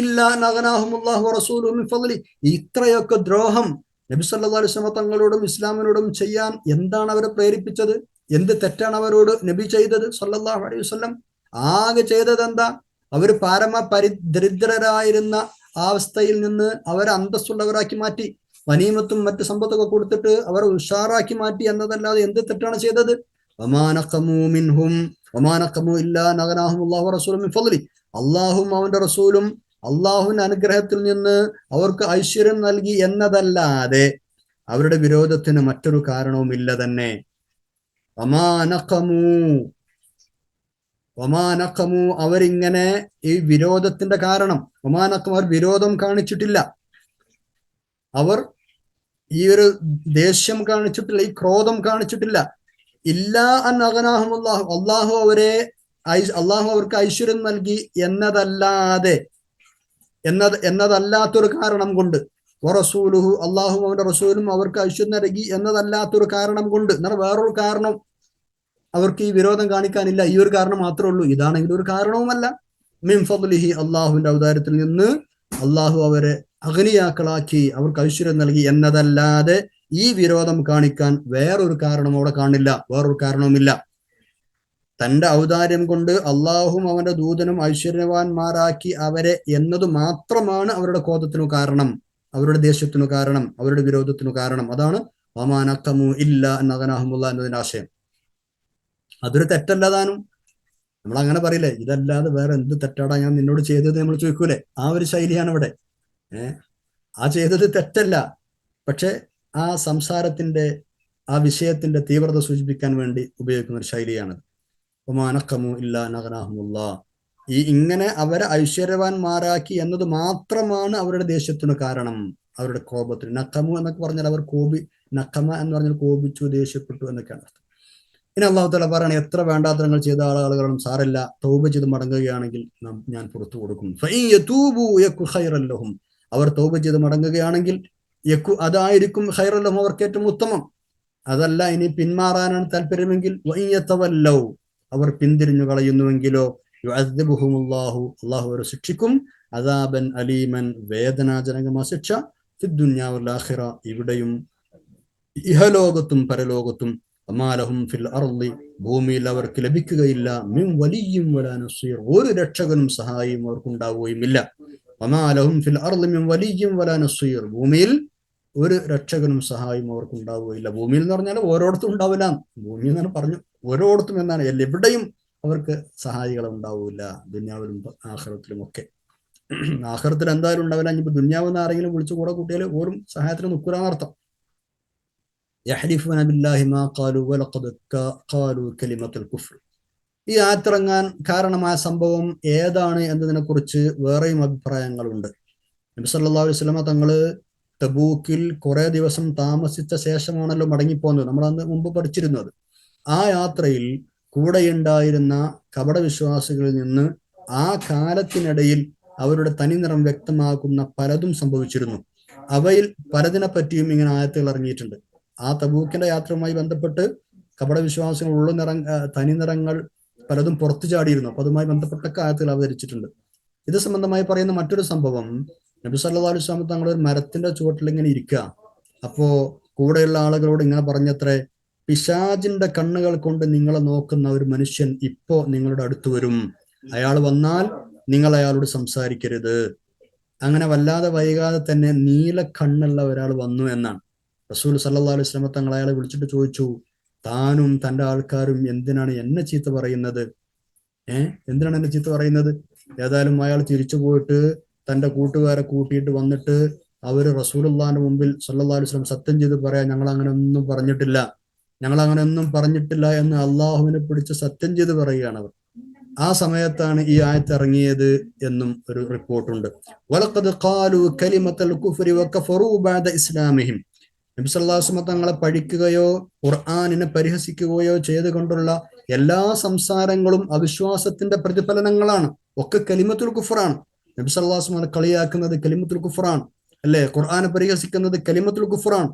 ഇല്ലാ അൻ അഗ്നാഹുമുല്ലാഹു വറസൂലുഹു മിൻ ഫളി. ഇത്രയൊക്കെ ദ്രോഹം നബി സല്ലല്ലാഹു അലൈഹി വസല്ലം തങ്ങളോടും ഇസ്ലാമിനോടും ചെയ്യാൻ എന്താണ് അവരെ പ്രേരിപ്പിച്ചത്? എന്ത് തെറ്റാണ് അവരോട് നബി ചെയ്തത് സല്ലല്ലാഹു അലൈഹി വസല്ലം? ആകെ ചെയ്തത് എന്താ? അവർ ദരിദ്രരായിരുന്ന ആ അവസ്ഥയിൽ നിന്ന് അവരെ അന്തസ്സുള്ളവരാക്കി മാറ്റി, വനീമത്തും മറ്റ് സമ്പത്തൊക്കെ കൊടുത്തിട്ട് അവരെ ഉഷാറാക്കി മാറ്റി എന്നതല്ലാതെ എന്ത് തെറ്റാണ് ചെയ്തത്? വമാ നഖമൂ മിൻഹും വമാ നഖമൂ ഇല്ലാ അൻ അഗ്നാഹുമുല്ലാഹു വറസൂലുഹു മിൻ ഫളി. അള്ളാഹും അവന്റെ റസൂലും അള്ളാഹുവിന്റെ അനുഗ്രഹത്തിൽ നിന്ന് അവർക്ക് ഐശ്വര്യം നൽകി എന്നതല്ലാതെ അവരുടെ വിരോധത്തിന് മറ്റൊരു കാരണവുമില്ല തന്നെ. ഒമാനക്കമു അവരിങ്ങനെ ഈ വിരോധത്തിന്റെ കാരണം, ഒമാനക്കം അവർ വിരോധം കാണിച്ചിട്ടില്ല, അവർ ഈ ഒരു ദേഷ്യം കാണിച്ചിട്ടില്ല, ഈ ക്രോധം കാണിച്ചിട്ടില്ല. ഇല്ലാ അൻ അഗ്നാഹുമുല്ലാഹു, അള്ളാഹു അവർക്ക് ഐശ്വര്യം നൽകി എന്നതല്ലാത്തൊരു കാരണം കൊണ്ട്, വറസൂലുഹു അള്ളാഹു അവന്റെ റസൂലും അവർക്ക് ഐശ്വര്യം നൽകി എന്നതല്ലാത്തൊരു കാരണം കൊണ്ട്. എന്നാൽ വേറൊരു കാരണം അവർക്ക് ഈ വിരോധം കാണിക്കാനില്ല. ഈ ഒരു കാരണം മാത്രമേ ഉള്ളൂ. ഇതാണെങ്കിൽ ഒരു കാരണവുമല്ല. മിൻ ഫദ്ലിഹി, അള്ളാഹുവിന്റെ ഔദാര്യത്തിൽ നിന്ന് അള്ളാഹു അവരെ അഗ്നിയാക്കളാക്കി അവർക്ക് ഐശ്വര്യം നൽകി എന്നതല്ലാതെ ഈ വിരോധം കാണിക്കാൻ വേറൊരു കാരണം അവിടെ കാണില്ല, വേറൊരു കാരണവുമില്ല. തന്റെ ഔദാര്യം കൊണ്ട് അള്ളാഹും അവന്റെ ദൂതനും ഐശ്വര്യവാന്മാരാക്കി അവരെ എന്നത് മാത്രമാണ് അവരുടെ ക്രോധത്തിനു കാരണം, അവരുടെ ദേഷ്യത്തിനു കാരണം, അവരുടെ വിരോധത്തിനു കാരണം. അതാണ് വമാനക്കമു ഇല്ല അന്നഹുമുല്ല എന്നതിന്റെ ആശയം. അതൊരു തെറ്റല്ലതാനും. നമ്മൾ അങ്ങനെ പറയില്ലേ, ഇതല്ലാതെ വേറെ എന്ത് തെറ്റാടാ ഞാൻ നിന്നോട് ചെയ്തത് നമ്മൾ ചോദിക്കൂലേ? ആ ഒരു ശൈലിയാണ് ഇവിടെ. ആ ചെയ്തത് തെറ്റല്ല, പക്ഷെ ആ സംസാരത്തിന്റെ ആ വിഷയത്തിന്റെ തീവ്രത സൂചിപ്പിക്കാൻ വേണ്ടി ഉപയോഗിക്കുന്ന ഒരു ശൈലിയാണ്. ഒമാനക്കമു ഇല്ലാ നഗനാഹുമുല്ല. ഇങ്ങനെ അവരെ ഐശ്വര്യവാന്മാരാക്കി എന്നത് മാത്രമാണ് അവരുടെ ദേഷ്യത്തിന് കാരണം, അവരുടെ കോപത്തിന്. നക്കമു എന്നൊക്കെ പറഞ്ഞാൽ അവർ നക്കമ എന്ന് പറഞ്ഞാൽ കോപിച്ചു, ദേഷ്യപ്പെട്ടു എന്നൊക്കെയാണ് അർത്ഥം. ഇനി അള്ളാഹു തആല പറയണേ, എത്ര വേണ്ടാത്തരങ്ങൾ ചെയ്ത ആളുകളും സാരല്ല, തൗബ ചെയ്ത് മടങ്ങുകയാണെങ്കിൽ ഞാൻ പുറത്തു കൊടുക്കും. അവർ തൗബ ചെയ്ത് മടങ്ങുകയാണെങ്കിൽ അതായിരിക്കും ഖൈറൻ ലഹും, അവർക്ക് ഏറ്റവും ഉത്തമം. അതല്ല ഇനി പിന്മാറാനാണ് താല്പര്യമെങ്കിൽ അവർ പിന്തിരിഞ്ഞു കളയുന്നുവെങ്കിലോ യുഅദ്ദിബുഹുമുല്ലാഹു, അള്ളാഹു അവരെ ശിക്ഷിക്കും. അദാബൻ അലീമൻ, വേദനാജനകമായ ശിക്ഷ, ഫിദ്ദുനിയ വൽ ആഖിറ, ഇവിടെയും ഇഹലോകത്തും പരലോകത്തും. അമാലഹും ഫിൽ അർളി, ഭൂമിയിൽ അവർക്ക് ലഭിക്കുകയില്ല, മിൻ വലിയ്യിൻ വലാ നസീർ, ഒരു രക്ഷകനും സഹായിയും അവർക്കുണ്ടാവുകയുമില്ല. അമാലഹും ഫിൽ അർളി മിൻ വലിയ്യിൻ വലാ നസീർ, ഭൂമിയിൽ ഒരു രക്ഷകനും സഹായം അവർക്കുണ്ടാവുകയില്ല. ഭൂമിയിൽ എന്ന് പറഞ്ഞാൽ ഓരോടത്തും ഉണ്ടാവില്ല, ഭൂമി എന്നാണ് പറഞ്ഞു, ഓരോടത്തും എന്നാണ്, എവിടെയും അവർക്ക് സഹായികൾ ഉണ്ടാവില്ല, ദുന്യാവിലും ആഖിറത്തിലും ഒക്കെ. ആഖിറത്തിൽ എന്തായാലും ഉണ്ടാവില്ല. ഇനിയിപ്പോ ദുന്യാവെന്ന് ആരെങ്കിലും വിളിച്ചു കൂടെ കൂട്ടിയാൽ ഓരും സഹായത്തിന് നിൽക്കൂലെന്നർത്ഥം. യഹ്ലിഫൂന ബില്ലാഹി മാ ഖാലു വലഖദ് ഖാലു കലിമത്തുൽ കുഫ്ർ. ഈ ആയത്തിറങ്ങാൻ കാരണമായ സംഭവം ഏതാണ് എന്നതിനെ കുറിച്ച് വേറെയും അഭിപ്രായങ്ങളുണ്ട്. നബി സല്ലല്ലാഹു അലൈഹി വസല്ലമ തങ്ങള് തബൂക്കിൽ കുറെ ദിവസം താമസിച്ച ശേഷമാണല്ലോ മടങ്ങിപ്പോകുന്നത്. നമ്മൾ അന്ന് മുമ്പ് പഠിച്ചിരുന്നത്. ആ യാത്രയിൽ കൂടെയുണ്ടായിരുന്ന കപടവിശ്വാസികളിൽ നിന്ന് ആ കാലത്തിനിടയിൽ അവരുടെ തനിനിറം വ്യക്തമാക്കുന്ന പലതും സംഭവിച്ചിരുന്നു. അവയിൽ പലതിനെ പറ്റിയും ഇങ്ങനെ ആയത്തുകൾ ഇറങ്ങിയിട്ടുണ്ട്. ആ തബൂക്കിന്റെ യാത്രയുമായി ബന്ധപ്പെട്ട് കപടവിശ്വാസികൾ തനിനിറങ്ങൾ പലതും പുറത്തു ചാടിയിരുന്നു. അപ്പൊ അതുമായി ബന്ധപ്പെട്ടൊക്കെ ആയത്തുകൾ അവതരിച്ചിട്ടുണ്ട്. ഇത് സംബന്ധമായി പറയുന്ന മറ്റൊരു സംഭവം, നബി സല്ലല്ലാഹു അലൈഹി വസല്ലം തങ്ങൾ ഒരു മരത്തിന്റെ ചുവട്ടിൽ ഇങ്ങനെ ഇരിക്കുക. അപ്പോ കൂടെയുള്ള ആളുകളോട് ഇങ്ങനെ പറഞ്ഞത്രേ, പിശാചിന്റെ കണ്ണുകൾ കൊണ്ട് നിങ്ങളെ നോക്കുന്ന ഒരു മനുഷ്യൻ ഇപ്പോ നിങ്ങളുടെ അടുത്ത് വരും, അയാൾ വന്നാൽ നിങ്ങൾ അയാളോട് സംസാരിക്കരുത്. അങ്ങനെ വല്ലാതെ വൈകാതെ തന്നെ നീല കണ്ണുള്ള ഒരാൾ വന്നു എന്നാണ്. റസൂൽ സല്ലല്ലാഹു അലൈഹി വസല്ലം തങ്ങൾ അയാളെ വിളിച്ചിട്ട് ചോദിച്ചു, താനും തന്റെ ആൾക്കാരും എന്തിനാണ് എന്നെ ചീത്ത പറയുന്നത്? എന്തിനാണ് എന്നെ ചീത്ത പറയുന്നത്? ഏതായാലും അയാൾ തിരിച്ചു പോയിട്ട് തന്റെ കൂട്ടുകാരെ കൂട്ടിയിട്ട് വന്നിട്ട് അവര് റസൂലുള്ളാഹിന്റെ മുമ്പിൽ സല്ലല്ലാഹു അലൈഹി വസല്ലം സത്യം ചെയ്ത് പറയാം, ഞങ്ങൾ അങ്ങനെ ഒന്നും പറഞ്ഞിട്ടില്ല എന്ന് അള്ളാഹുവിനെ പിടിച്ച് സത്യം ചെയ്ത് പറയുകയാണ് അവർ. ആ സമയത്താണ് ഈ ആയത്ത് ഇറങ്ങിയത് എന്നും ഒരു റിപ്പോർട്ടുണ്ട്. വലഖദ് ഖാലു കലിമത്തൽ കുഫ്രി വകഫറു ബഅദ ഇസ്ലാമിഹിം. നബി സല്ലല്ലാഹു അലൈഹി വസല്ലം തങ്ങളെ പഴിക്കുകയോ ഖുർആനിനെ പരിഹസിക്കുകയോ ചെയ്തുകൊണ്ടുള്ള എല്ലാ സംസാരങ്ങളും അവിശ്വാസത്തിന്റെ പ്രതിഫലനങ്ങളാണ്. ഒക്കെ കലിമത്തുൽ കുഫ്റാണ്. നബി സല്ലല്ലാഹു അലൈഹി വസല്ലം കളിയാക്കുന്നത് കലിമത്തുൽ കുഫ്റാണ്, അല്ലെ? ഖുർആനെ പരിഹസിക്കുന്നത് കലിമത്തുൽ കുഫ്റാണ്.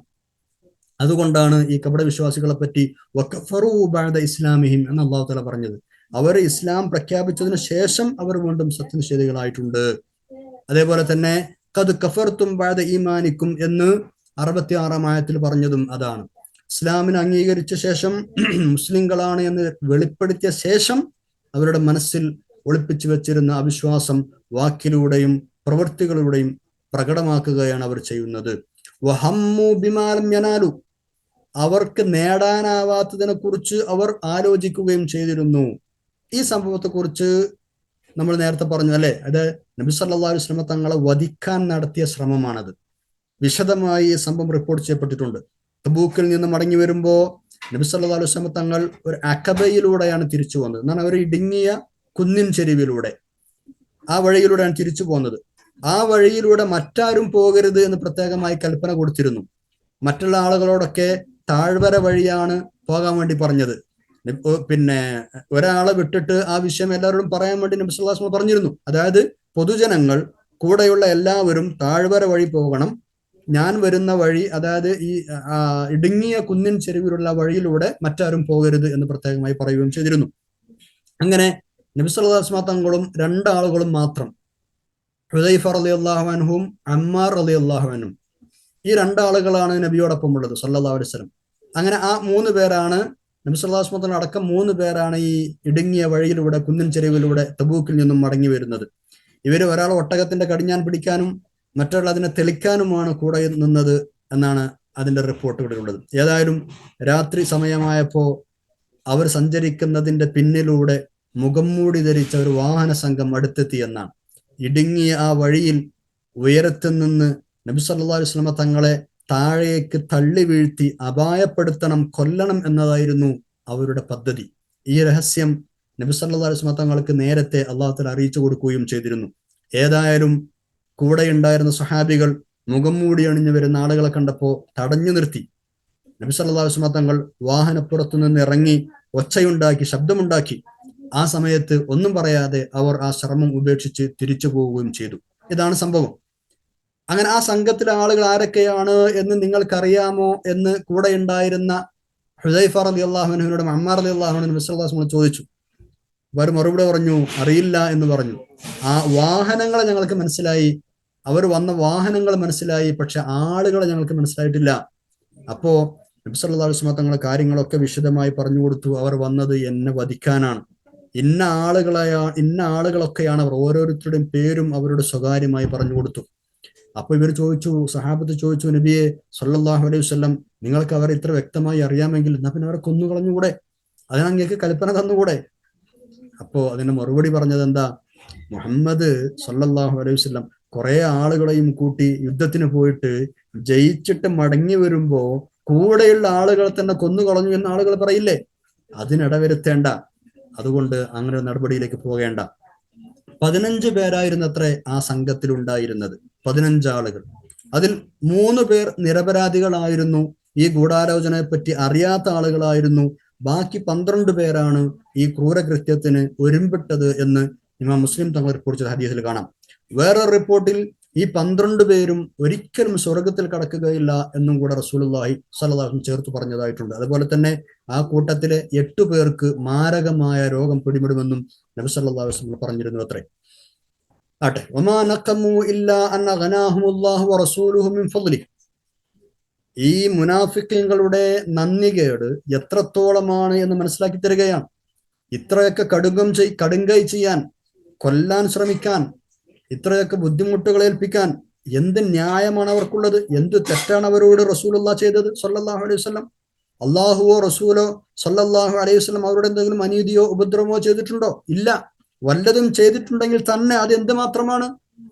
അതുകൊണ്ടാണ് ഈ കപട വിശ്വാസികളെ പറ്റി വകഫറു ബഅദ ഇസ്ലാമിഹിം എന്ന് അല്ലാഹു തആല പറഞ്ഞത്. അവർ ഇസ്ലാം പ്രഖ്യാപിച്ചതിന് ശേഷം അവർ വീണ്ടും സത്യനിഷേധികളായിട്ടുണ്ട്. അതേപോലെ തന്നെ ഖദ് കഫർതും ബഅദ ഈമാനിക്കും എന്ന് 66-ാം ആയത്തിൽ പറഞ്ഞതും അതാണ്. ഇസ്ലാമിനെ അംഗീകരിച്ച ശേഷം മുസ്ലിങ്ങളാണ് എന്ന് വെളിപ്പെടുത്തിയ ശേഷം അവരുടെ മനസ്സിൽ ഒളിപ്പിച്ചു വെച്ചിരുന്ന അവിശ്വാസം വാക്കിലൂടെയും പ്രവൃത്തികളിലൂടെയും പ്രകടമാക്കുകയാണ് അവർ ചെയ്യുന്നത്. വഹമ്മു ബിമാ ലം യനാലു, അവർക്ക് നേടാനാവാത്തതിനെ കുറിച്ച് അവർ ആലോചിക്കുകയും ചെയ്തിരുന്നു. ഈ സംഭവത്തെക്കുറിച്ച് നമ്മൾ നേരത്തെ പറഞ്ഞു അല്ലെ, അത് നബി സല്ലല്ലാഹു അലൈഹി വസല്ലം തങ്ങളെ വധിക്കാൻ നടത്തിയ ശ്രമമാണത്. വിശദമായി ഈ സംഭവം റിപ്പോർട്ട് ചെയ്യപ്പെട്ടിട്ടുണ്ട്. തബൂക്കിൽ നിന്ന് മടങ്ങി വരുമ്പോൾ നബി സല്ലല്ലാഹു അലൈഹി വസല്ലം തങ്ങൾ ഒരു അഖബയിലൂടെയാണ് തിരിച്ചു പോകുന്നത്. എന്നാൽ അവർ ഇടുങ്ങിയ കുന്നിൻ ചെരിവിലൂടെ ആ വഴിയിലൂടെയാണ് തിരിച്ചു പോകുന്നത്. ആ വഴിയിലൂടെ മറ്റാരും പോകരുത് എന്ന് പ്രത്യേകമായി കൽപ്പന കൊടുത്തിരുന്നു. മറ്റുള്ള ആളുകളോടൊക്കെ താഴ്വര വഴിയാണ് പോകാൻ വേണ്ടി പറഞ്ഞത്. പിന്നെ ഒരാളെ വിട്ടിട്ട് ആ വിഷയം എല്ലാവരോടും പറയാൻ വേണ്ടി നബി സല്ലല്ലാഹു അലൈഹി വസല്ലം പറഞ്ഞിരുന്നു. അതായത് പൊതുജനങ്ങൾ കൂടെയുള്ള എല്ലാവരും താഴ്വര വഴി പോകണം, ഞാൻ വരുന്ന വഴി, അതായത് ഈ ഇടുങ്ങിയ കുന്നിൻ ചെരുവിലുള്ള വഴിയിലൂടെ മറ്റാരും പോകരുത് എന്ന് പ്രത്യേകമായി പറയുകയും ചെയ്തിരുന്നു. അങ്ങനെ നബി സല്ലല്ലാഹു അലൈഹി വസല്ലം തങ്ങളും രണ്ടാളുകളും മാത്രം, ഹുദൈഫ റളിയല്ലാഹു അൻഹും അമ്മാർ റളിയല്ലാഹു അൻഹും, ഈ രണ്ടാളുകളാണ് നബിയോടൊപ്പം ഉള്ളത് സല്ലല്ലാഹു അലൈഹി വസല്ലം. അങ്ങനെ ആ 3 പേരാണ്, നബി സല്ലല്ലാഹു അലൈഹി വസല്ലം അടക്കം 3 പേരാണ് ഈ ഇടുങ്ങിയ വഴിയിലൂടെ കുന്നിൻ ചെരുവിലൂടെ തബൂക്കിൽ നിന്നും മടങ്ങി വരുന്നത്. ഇവർ ഒരാൾ ഒട്ടകത്തിന്റെ കടിഞ്ഞാൻ പിടിക്കാനും മറ്റൊരാൾ അതിനെ തെളിക്കാനുമാണ് കൂടെ നിന്നത് എന്നാണ് അതിന്റെ റിപ്പോർട്ടുകളിലുള്ളത്. ഏതായാലും രാത്രി സമയമായപ്പോ അവർ സഞ്ചരിക്കുന്നതിന്റെ പിന്നിലൂടെ മുഖം മൂടി ധരിച്ച ഒരു വാഹന സംഘം അടുത്തെത്തി എന്നാണ്. ഇടുങ്ങിയ ആ വഴിയിൽ ഉയരത്തു നിന്ന് നബി സല്ലല്ലാഹു അലൈഹി വസല്ലം തങ്ങളെ താഴേക്ക് തള്ളി വീഴ്ത്തി അപായപ്പെടുത്തണം, കൊല്ലണം എന്നതായിരുന്നു അവരുടെ പദ്ധതി. ഈ രഹസ്യം നബി സല്ലല്ലാഹു അലൈഹി വസല്ലം തങ്ങൾക്ക് നേരത്തെ അല്ലാഹു തആല അറിയിച്ചു കൊടുക്കുകയും ചെയ്തിരുന്നു. ഏതായാലും കൂടെ ഉണ്ടായിരുന്ന സ്വഹാബികൾ മുഖം മൂടി അണിഞ്ഞു വരുന്ന ആളുകളെ കണ്ടപ്പോൾ തടഞ്ഞു നിർത്തി. നബി സല്ലല്ലാഹു അലൈഹി വസല്ലം തങ്ങൾ വാഹനപ്പുറത്തു നിന്ന് ഇറങ്ങി ഒച്ചയുണ്ടാക്കി, ശബ്ദമുണ്ടാക്കി. ആ സമയത്ത് ഒന്നും പറയാതെ അവർ ആ ശ്രമം ഉപേക്ഷിച്ച് തിരിച്ചു പോവുകയും ചെയ്തു. ഇതാണ് സംഭവം. അങ്ങനെ ആ സംഘത്തിലെ ആളുകൾ ആരൊക്കെയാണ് എന്ന് നിങ്ങൾക്കറിയാമോ എന്ന് കൂടെ ഉണ്ടായിരുന്ന ഹുദൈഫ റളിയല്ലാഹു അൻഹുവിനോട് അമ്മാർ റളിയല്ലാഹു അൻഹു നബി സല്ലല്ലാഹു അലൈഹി വസല്ലം ചോദിച്ചു. അവർ മറുപടി പറഞ്ഞു, അറിയില്ല എന്ന് പറഞ്ഞു. ആ വാഹനങ്ങളെ ഞങ്ങൾക്ക് മനസ്സിലായി, അവർ വന്ന വാഹനങ്ങൾ മനസ്സിലായി, പക്ഷെ ആളുകളെ ഞങ്ങൾക്ക് മനസ്സിലായിട്ടില്ല. അപ്പോ നബി സല്ലല്ലാഹു അലൈഹി വസല്ലം തങ്ങളെ കാര്യങ്ങളൊക്കെ വിശദമായി പറഞ്ഞു കൊടുത്തു. അവർ വന്നത് എന്നെ വധിക്കാനാണ്, ഇന്ന ആളുകളൊക്കെയാണ് അവർ, ഓരോരുത്തരുടെയും പേരും അവരുടെ സ്വകാര്യമായി പറഞ്ഞു കൊടുത്തു. അപ്പൊ ഇവർ ചോദിച്ചു, സഹാബത്ത് ചോദിച്ചു, നബിയെ സല്ലല്ലാഹു അലൈഹി വസല്ലം, നിങ്ങൾക്ക് അവരെ ഇത്ര വ്യക്തമായി അറിയാമെങ്കിൽ എന്നാ പിന്നെ അവരെ കൊന്നുകളഞ്ഞുകൂടെ, അതിനങ്ങേക്ക് കൽപ്പന തന്നുകൂടെ? അപ്പോ അതിന് മറുപടി പറഞ്ഞത് എന്താ, മുഹമ്മദ് സല്ലല്ലാഹു അലൈഹി വസല്ലം കുറെ ആളുകളെയും കൂട്ടി യുദ്ധത്തിന് പോയിട്ട് ജയിച്ചിട്ട് മടങ്ങി വരുമ്പോ കൂടെയുള്ള ആളുകളെ തന്നെ കൊന്നുകളഞ്ഞു എന്ന് ആളുകൾ പറയില്ലേ, അതിനിടവരുത്തേണ്ട, അതുകൊണ്ട് അങ്ങനെ ഒരു നടപടിയിലേക്ക് പോകേണ്ട. 15 പേരായിരുന്നു അത്രേ ആ സംഘത്തിൽ ഉണ്ടായിരുന്നത്, 15 ആളുകൾ. അതിൽ 3 പേർ നിരപരാധികളായിരുന്നു, ഈ ഗൂഢാലോചനയെ പറ്റി അറിയാത്ത ആളുകളായിരുന്നു. ബാക്കി 12 പേരാണ് ഈ ക്രൂരകൃത്യത്തിന് ഒരുമ്പിട്ടത് എന്ന് ഇമാം മുസ്ലിം തങ്ങൾ റിപ്പോർട്ട് ചെയ്ത ഹദീസിൽ കാണാം. വേറൊരു റിപ്പോർട്ടിൽ ഈ 12 പേരും ഒരിക്കലും സ്വർഗത്തിൽ കടക്കുകയില്ല എന്നും കൂടെ റസൂലുള്ളാഹി സ്വല്ലല്ലാഹു അലൈഹി വസല്ലം ചേർത്ത് പറഞ്ഞതായിട്ടുണ്ട്. അതുപോലെ തന്നെ ആ കൂട്ടത്തിലെ 8 പേർക്ക് മാരകമായ രോഗം പിടിപെടുമെന്നും നബി സല്ലല്ലാഹു അലൈഹി വസല്ലം പറഞ്ഞിരുന്നു അത്രേ. ആട്ടെ, വമാ നഖമു ഇല്ലാ അൻ അഗ്നാഹുമുല്ലാഹു വറസൂലുഹു മിൻ ഫദ്ലിഹി. ഈ മുനാഫിക്കുകളുടെ നന്ദികേട് എത്രത്തോളമാണ് എന്ന് മനസ്സിലാക്കി തരികയാണ്. ഇത്രയൊക്കെ കടുങ്കൈ ചെയ്യാൻ, കൊല്ലാൻ ശ്രമിക്കാൻ, ഇത്രയൊക്കെ ബുദ്ധിമുട്ടുകൾ ഏൽപ്പിക്കാൻ എന്ത് ന്യായമാണ് അവർക്കുള്ളത്? എന്ത് തെറ്റാണ് അവരോട് റസൂലുള്ളാഹി ചെയ്തത് സല്ലല്ലാഹു അലൈഹി വസല്ലം? അള്ളാഹുവോ റസൂലോ സല്ലല്ലാഹു അലൈഹി വസല്ലം അവരുടെ എന്തെങ്കിലും അനീതിയോ ഉപദ്രവമോ ചെയ്തിട്ടുണ്ടോ? ഇല്ല. വല്ലതും ചെയ്തിട്ടുണ്ടെങ്കിൽ തന്നെ അത് എന്ത് മാത്രമാണ്?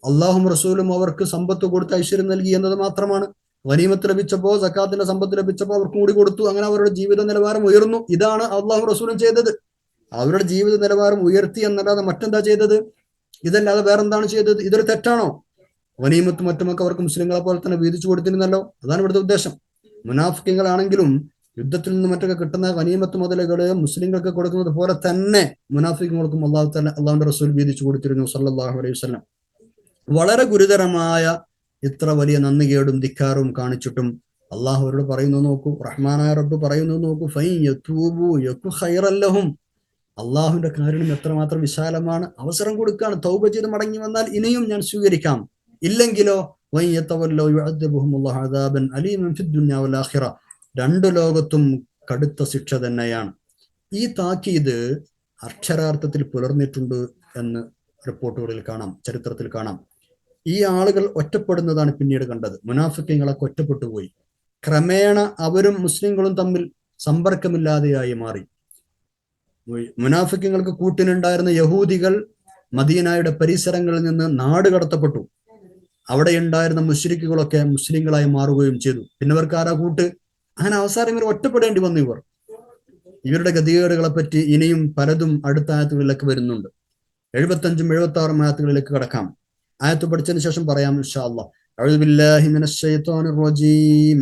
അള്ളാഹും റസൂലും അവർക്ക് സമ്പത്ത് കൊടുത്ത് ഐശ്വര്യം നൽകി എന്നത് മാത്രമാണ്. ഗനീമത്ത് ലഭിച്ചപ്പോ, സക്കാത്തിന്റെ സമ്പത്ത് ലഭിച്ചപ്പോ അവർക്ക് കൂടി കൊടുത്തു. അങ്ങനെ അവരുടെ ജീവിത നിലവാരം ഉയർന്നു. ഇതാണ് അള്ളാഹു റസൂലും ചെയ്തത്. അവരുടെ ജീവിത നിലവാരം ഉയർത്തി എന്നല്ലാതെ മറ്റെന്താ ചെയ്തത്? ഇതല്ലാതെ വേറെന്താണ് ചെയ്തത്? ഇതൊരു തെറ്റാണോ? ഗനീമത്തും മറ്റുമൊക്കെ അവർക്ക് മുസ്ലിങ്ങളെ പോലെ തന്നെ വീതിച്ചു കൊടുത്തിരുന്നല്ലോ. അതാണ് ഇവിടുത്തെ ഉദ്ദേശം. മുനാഫിക്കുകളാണെങ്കിലും യുദ്ധത്തിൽ നിന്ന് മറ്റൊക്കെ കിട്ടുന്ന ഗനീമത്ത് മുതലുകൾ മുസ്ലിങ്ങൾക്ക് കൊടുക്കുന്നത് പോലെ തന്നെ മുനാഫിക്കുകൾക്കും അള്ളാഹുവിന്റെ റസൂൽ വീതിച്ചു കൊടുത്തിരുന്നു സല്ലല്ലാഹു അലൈഹി വസല്ലം. വളരെ ഗുരുതരമായ ഇത്ര വലിയ നന്ദികേടും ധിക്കാരവും കാണിച്ചിട്ടും അള്ളാഹു അവരോട് പറയുന്നു നോക്കൂ, റഹ്മാനായ റബ്ബ് പറയുന്നു നോക്കൂ, ഫൈൻ യതൂബു യകു ഖൈറൻ ലഹും. അള്ളാഹുവിന്റെ കാരുണ്യം എത്രമാത്രം വിശാലമാണ്. അവസരം കൊടുക്കുകയാണ്, തൗബ ചെയ്ത് മടങ്ങി വന്നാൽ ഇനിയും ഞാൻ സ്വീകരിക്കാം, ഇല്ലെങ്കിലോ രണ്ടു ലോകത്തും കടുത്ത ശിക്ഷ തന്നെയാണ്. ഈ താക്കീത് അക്ഷരാർത്ഥത്തിൽ പുലർന്നിട്ടുണ്ട് എന്ന് റിപ്പോർട്ടുകളിൽ കാണാം, ചരിത്രത്തിൽ കാണാം. ഈ ആളുകൾ ഒറ്റപ്പെടുന്നതാണ് പിന്നീട് കണ്ടത്. മുനാഫിക്കീങ്ങളൊക്കെ ഒറ്റപ്പെട്ടു പോയി. ക്രമേണ അവരും മുസ്ലിങ്ങളും തമ്മിൽ സമ്പർക്കമില്ലാതെയായി മാറി. മുനാഫിക്കീങ്ങൾക്ക് കൂട്ടിനുണ്ടായിരുന്ന യഹൂദികൾ മദീനയുടെ പരിസരങ്ങളിൽ നിന്ന് നാട് കടത്തപ്പെട്ടു. അവിടെ ഉണ്ടായിരുന്ന മുശ്രിക്കുകളൊക്കെ മുസ്ലിങ്ങളായി മാറുകയും ചെയ്തു. പിന്നെ അവർക്ക് ആരാ കൂട്ട്? അങ്ങനെ അവസാനം ഇവർ ഒറ്റപ്പെടേണ്ടി വന്നു. ഇവരുടെ ഗതികേടുകളെ പറ്റി ഇനിയും പലതും അടുത്ത ആയത്തുകളിലേക്ക് വരുന്നുണ്ട്. 75 76 ആയത്തുകളിലേക്ക് കടക്കാം. ആയത്ത് പഠിച്ചതിന് ശേഷം പറയാം ഇൻഷാ അല്ലാഹ്. അഊദു ബില്ലാഹി മിനശ് ശൈത്വാനിർ റജീം.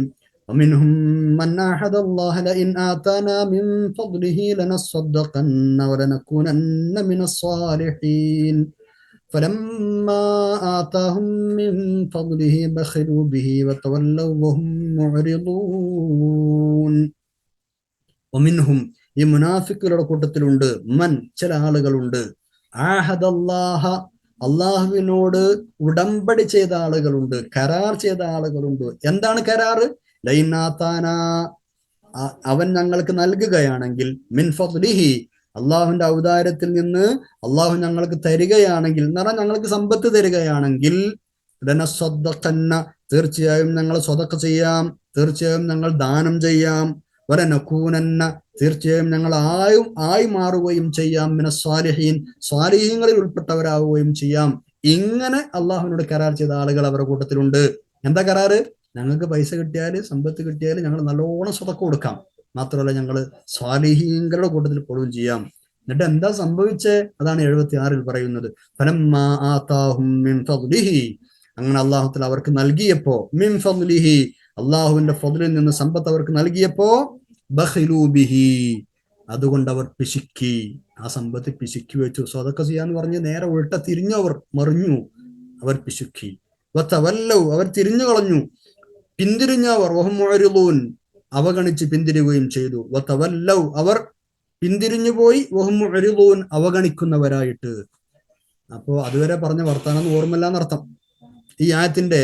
ومنهم من عاهد الله لئن آتانا من فضله لنصدقن ولنكونن من الصالحين فلما آتاهم من فضله بخلوا به وتولوا وهم معرضون. ومنهم ഈ മുനാഫിക്കുകളുടെ കൂട്ടത്തിലുണ്ട് മൻ ചില ആളുകളുണ്ട്, ആഹദല്ലാഹ അള്ളാഹുവിനോട് ഉടമ്പടി ചെയ്ത ആളുകളുണ്ട്, കരാർ ചെയ്ത ആളുകളുണ്ട്. എന്താണ് കരാറ്? ലൈനാത്താന അവൻ ഞങ്ങൾക്ക് നൽകുകയാണെങ്കിൽ, മിൻ ഫദ്ലിഹി അള്ളാഹുവിന്റെ ഔദാര്യത്തിൽ നിന്ന് അള്ളാഹു ഞങ്ങൾക്ക് തരികയാണെങ്കിൽ, എന്ന് പറഞ്ഞാൽ ഞങ്ങൾക്ക് സമ്പത്ത് തരികയാണെങ്കിൽ, ലനസ്വദ്ദഖന്ന തീർച്ചയായും ഞങ്ങൾ സ്വതക്ക ചെയ്യാം, തീർച്ചയായും ഞങ്ങൾ ദാനം ചെയ്യാം, വലനകൂനന്ന തീർച്ചയായും ഞങ്ങൾ ആയി മാറുകയും ചെയ്യാം, മിനസ്സാലിഹീൻ സ്വാലിഹീങ്ങളിൽ ഉൾപ്പെട്ടവരാവുകയും ചെയ്യാം. ഇങ്ങനെ അള്ളാഹുവിനോട് കരാർ ചെയ്ത ആളുകൾ അവരുടെ കൂട്ടത്തിലുണ്ട്. എന്താ കരാറ്? ഞങ്ങൾക്ക് പൈസ കിട്ടിയാല്, സമ്പത്ത് കിട്ടിയാല് ഞങ്ങൾ നല്ലോണം സ്വതക്ക കൊടുക്കാം, മാത്രമല്ല ഞങ്ങൾ സ്വാലിഹീങ്ങളുടെ കൂട്ടത്തിൽ പെടുകയും ചെയ്യാം. എന്നിട്ട് എന്താ സംഭവിച്ചേ? അതാണ് 76 പറയുന്നത്. ഫലമ്മാ ആതാഹും മിൻ ഫദ്ലിഹി അങ്ങനെ അള്ളാഹുത്തആല അവർക്ക് നൽകിയപ്പോ, മിൻ ഫദ്ലിഹി അള്ളാഹുവിന്റെ ഫദ്ലിൽ നിന്ന് സമ്പത്ത് അവർക്ക് നൽകിയപ്പോ, ബഖിലൂ ബിഹി അതുകൊണ്ട് അവർ പിശുക്കി, ആ സമ്പത്ത് പിശുക്കി വെച്ചു. സ്വതക്ക ചെയ്യാന്ന് പറഞ്ഞ് നേരെ ഉൾട്ട തിരിഞ്ഞു, അവർ മറിഞ്ഞു, അവർ പിശുക്കി. വതവല്ലൗ അവർ തിരിഞ്ഞു കളഞ്ഞു, പിന്തിരിഞ്ഞവർ, വഹും മുഅ്രിദൂൻ അവഗണിച്ച് പിന്തിരിയുകയും ചെയ്തു. വതവല്ലൗ അവർ പിന്തിരിഞ്ഞു പോയി, വഹും മുഅ്രിദൂൻ അവഗണിക്കുന്നവരായിട്ട്. അപ്പോ അതുവരെ പറഞ്ഞ വർത്താനം ഓർമ്മല്ല എന്നർത്ഥം. ഈ ആയത്തിന്റെ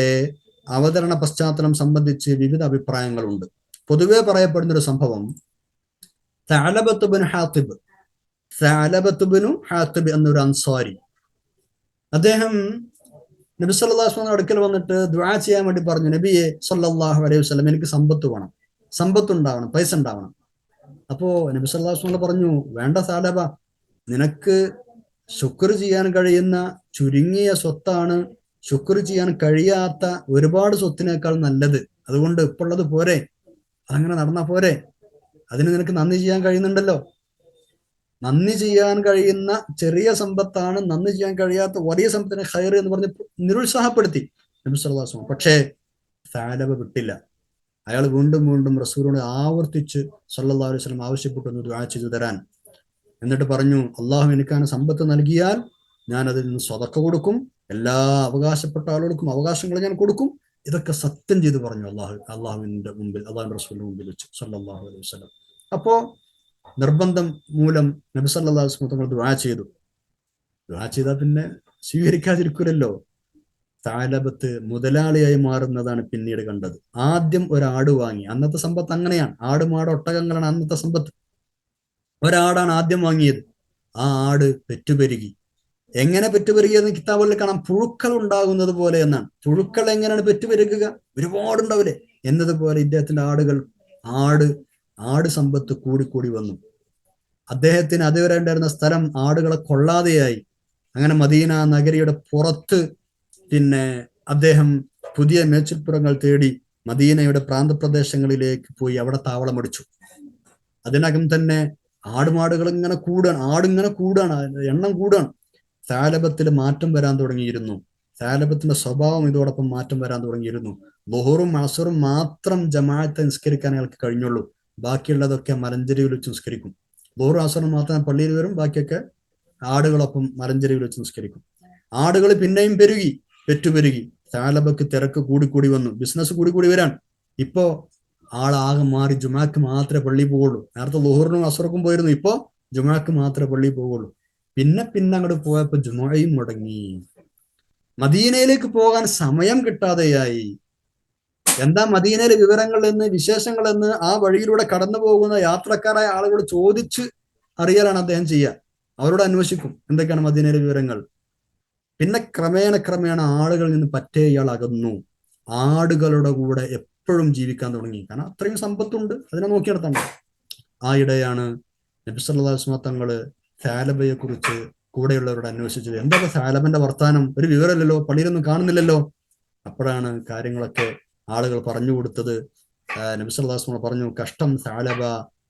അവതരണ പശ്ചാത്തലം സംബന്ധിച്ച് വിവിധ അഭിപ്രായങ്ങളുണ്ട്. പൊതുവെ പറയപ്പെടുന്ന ഒരു സംഭവം, സഅലബത്ത് ബിനു ഹാത്തിബ് എന്നൊരു അൻസാരി, അദ്ദേഹം നബി സല്ലല്ലാഹു അലൈഹി വസല്ലം അടുക്കൽ വന്നിട്ട് ദുആ ചെയ്യാൻ വേണ്ടി പറഞ്ഞു, നബിയെ സല്ലല്ലാഹു അലൈഹി വസല്ലം എനിക്ക് സമ്പത്ത് വേണം, സമ്പത്ത് ഉണ്ടാവണം, പൈസ ഉണ്ടാവണം. അപ്പോ നബി സല്ലല്ലാഹു അലൈഹി വസല്ലം പറഞ്ഞു, വേണ്ട സാലബ, നിനക്ക് ശുക്ർ ചെയ്യാൻ കഴിയുന്ന ചുരുങ്ങിയ സ്വത്താണ് ശുക്ർ ചെയ്യാൻ കഴിയാത്ത ഒരുപാട് സ്വത്തിനേക്കാൾ നല്ലത്. അതുകൊണ്ട് ഇപ്പോഴുള്ളത് പോരെ, അതങ്ങനെ നടന്നാ പോരെ, അതിന് നിനക്ക് നന്ദി ചെയ്യാൻ കഴിയുന്നുണ്ടല്ലോ. നന്ദി ചെയ്യാൻ കഴിയുന്ന ചെറിയ സമ്പത്താണ് നന്ദി ചെയ്യാൻ കഴിയാത്ത വലിയ സമ്പത്തിനെ ഖൈർ എന്ന് പറഞ്ഞ് നിരുത്സാഹപ്പെടുത്തി നബി സല്ലല്ലാഹു അലൈഹി വസല്ലം. പക്ഷേ സാലബ വിട്ടില്ല. അയാൾ വീണ്ടും വീണ്ടും റസൂലിനോട് ആവർത്തിച്ച് സല്ലല്ലാഹു അലൈഹി വസല്ലം ആവശ്യപ്പെട്ടു ദുആ ചെയ്തു തരാൻ. എന്നിട്ട് പറഞ്ഞു, അള്ളാഹു എനിക്കാണ് സമ്പത്ത് നൽകിയാൽ ഞാൻ അതിൽ നിന്ന് സ്വതക്ക കൊടുക്കും, എല്ലാ അവകാശപ്പെട്ട ആളുകൾക്കും അവകാശങ്ങൾ ഞാൻ കൊടുക്കും. ഇതൊക്കെ സത്യം ചെയ്ത് പറഞ്ഞു അള്ളാഹുവിന്റെ മുമ്പിൽ, അള്ളാഹുവിന്റെ റസൂലിന്റെ മുമ്പിൽ വെച്ച് സല്ലല്ലാഹു അലൈഹി വസല്ലം. അപ്പോ നിർബന്ധം മൂലം നബി സല്ലല്ലാഹു അലൈഹി വസല്ലം ദുആ ചെയ്തു. ദുആ ചെയ്താൽ പിന്നെ സ്വീകരിക്കാതിരിക്കൂലല്ലോ. സാലബത്ത് മുതലാളിയായി മാറുന്നതാണ് പിന്നീട് കണ്ടത്. ആദ്യം ഒരാട് വാങ്ങി. അന്നത്തെ സമ്പത്ത് അങ്ങനെയാണ്, ആട് മാട് ഒട്ടകങ്ങളാണ് അന്നത്തെ സമ്പത്ത്. ഒരാടാണ് ആദ്യം വാങ്ങിയത്. ആ ആട് പെറ്റുപെരുകി. എങ്ങനെ പെറ്റുപെരുകിയെന്ന് കിതാബുകളിൽ കാണാം. പുഴുക്കൾ ഉണ്ടാകുന്നത് പോലെ എന്നാണ്. പുഴുക്കൾ എങ്ങനെയാണ് പെറ്റുപെരുകുക? ഒരുപാടുണ്ടാവില്ലേ എന്നതുപോലെ ഇദ്ദേഹത്തിന്റെ ആട് സമ്പത്ത് കൂടിക്കൂടി വന്നു. അദ്ദേഹത്തിന് അതുവരെ ഉണ്ടായിരുന്ന സ്ഥലം ആടുകളെ കൊള്ളാതെയായി. അങ്ങനെ മദീന നഗരിയുടെ പുറത്ത് പിന്നെ അദ്ദേഹം പുതിയ മേച്ചിൽപ്പുറങ്ങൾ തേടി മദീനയുടെ പ്രാന്തപ്രദേശങ്ങളിലേക്ക് പോയി അവിടെ താവളമടിച്ചു. അതിനകം തന്നെ ആടുമാടുകൾ ഇങ്ങനെ കൂടുകയാണ്, എണ്ണം കൂടുകയാണ്. സാലബത്തിൽ മാറ്റം വരാൻ തുടങ്ങിയിരുന്നു. സാലബത്തിന്റെ സ്വഭാവം ഇതോടൊപ്പം മാറ്റം വരാൻ തുടങ്ങിയിരുന്നു. ളുഹറും അസറും മാത്രം ജമാഅത്തെ നിസ്കരിക്കാൻ അയാൾക്ക് കഴിഞ്ഞുള്ളൂ. ബാക്കിയുള്ളതൊക്കെ മലഞ്ചെരിയിൽ വെച്ച് നിസ്കരിക്കും. ളുഹറും അസറും മാത്രം പള്ളിയിൽ വരും, ബാക്കിയൊക്കെ ആടുകളൊപ്പം മലഞ്ചെരിയിൽ വെച്ച് നിസ്കരിക്കും. ആടുകൾ പിന്നെയും പെറ്റുപെരുകി. സാലബക്ക് തിരക്ക് കൂടിക്കൂടി വന്നു, ബിസിനസ് കൂടിക്കൂടി വരാൻ. ഇപ്പോ ആളാകെ മാറി, ജുമാക്ക് മാത്രമേ പള്ളി പോവുള്ളൂ. നേരത്തെ ളുഹറിനും അസറക്കും പോയിരുന്നു, ഇപ്പോ ജുമുഅക്ക് മാത്രമേ പള്ളിയിൽ പോവുള്ളൂ. പിന്നെ അങ്ങോട്ട് പോയപ്പോ ജുമുഅയും മുടങ്ങി. മദീനയിലേക്ക് പോകാൻ സമയം കിട്ടാതെയായി. എന്താ മദീനയിലെ വിവരങ്ങൾ എന്ന്, വിശേഷങ്ങൾ എന്ന് ആ വഴിയിലൂടെ കടന്നു പോകുന്ന യാത്രക്കാരായ ആളുകൾ ചോദിച്ച് അറിയലാണ് അദ്ദേഹം ചെയ്യുക. അവരോട് അന്വേഷിക്കും എന്തൊക്കെയാണ് മദീനയിലെ വിവരങ്ങൾ. പിന്നെ ക്രമേണ ആളുകളിൽ നിന്ന് പറ്റേ ഇയാൾ അകന്നു. ആടുകളുടെ കൂടെ എപ്പോഴും ജീവിക്കാൻ തുടങ്ങി. കാരണം അത്രയും സമ്പത്തുണ്ട്, അതിനെ നോക്കി നടത്തണം. ആ ഇടെയാണ് നബി സല്ലല്ലാഹു അലൈഹി വസല്ലം തങ്ങള് സാലബയെ കുറിച്ച് കൂടെയുള്ളവരോട് അന്വേഷിച്ചത്. എന്താ സാലബന്റെ വർത്താനം, ഒരു വിവരമില്ലല്ലോ, പള്ളിയിലൊന്നും കാണുന്നില്ലല്ലോ. അപ്പോഴാണ് കാര്യങ്ങളൊക്കെ ആളുകൾ പറഞ്ഞു കൊടുത്തത്. നബി സല്ലല്ലാഹു അലൈഹി വസല്ലം പറഞ്ഞു, കഷ്ടം സാലബ,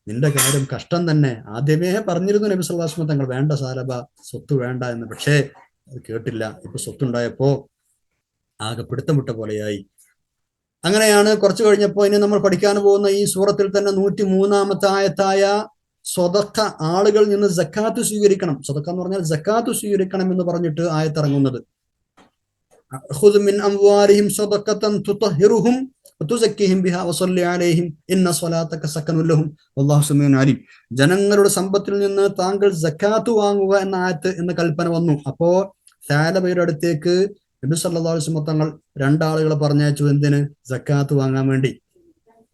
നിന്റെ കാര്യം കഷ്ടം തന്നെ. ആദ്യമേ പറഞ്ഞിരുന്നു നബി സല്ലല്ലാഹു അലൈഹി വസല്ലം തങ്ങൾ, വേണ്ട സാലബ, സ്വത്ത് വേണ്ട എന്ന്. പക്ഷേ അത് കേട്ടില്ല. ഇപ്പൊ സ്വത്തുണ്ടായപ്പോ ആകെ പിടുത്തം വിട്ട പോലെയായി. അങ്ങനെയാണ് കുറച്ചു കഴിഞ്ഞപ്പോ ഇനി നമ്മൾ പഠിക്കാൻ പോകുന്ന ഈ സൂറത്തിൽ തന്നെ 103-ാമത്തെ ആയത്തായ സ്വതക്ക, ആളുകളിൽ നിന്ന് സക്കാത്ത് സ്വീകരിക്കണം. സ്വതക്ക എന്ന് പറഞ്ഞാൽ സക്കാത്ത് സ്വീകരിക്കണം എന്ന് പറഞ്ഞിട്ട് ആയത്തിറങ്ങുന്നത്. ഖുദ് മിൻ അംവാലിഹിം സ്വതക്കത്തൻ തുതഹിറുഹും വതുസക്കിഹിം ബിഹാ വസല്ലി അലൈഹിം ഇന്ന സ്വലാത്തക സക്കനുൽ ലഹും വല്ലാഹു സമീഉൻ അലീം. ജനങ്ങളുടെ സമ്പത്തിൽ നിന്ന് താങ്കൾ സക്കാത്ത് വാങ്ങുക എന്ന ആയത്ത് എന്ന കൽപ്പന വന്നു. അപ്പോ സാലബയുടെ അടുത്തേക്ക് നബി സല്ലല്ലാഹു അലൈഹി വസല്ലം തങ്ങൾ രണ്ടാളുകളെ പറഞ്ഞയച്ചു. എന്തിന്? സക്കാത്ത് വാങ്ങാൻ വേണ്ടി.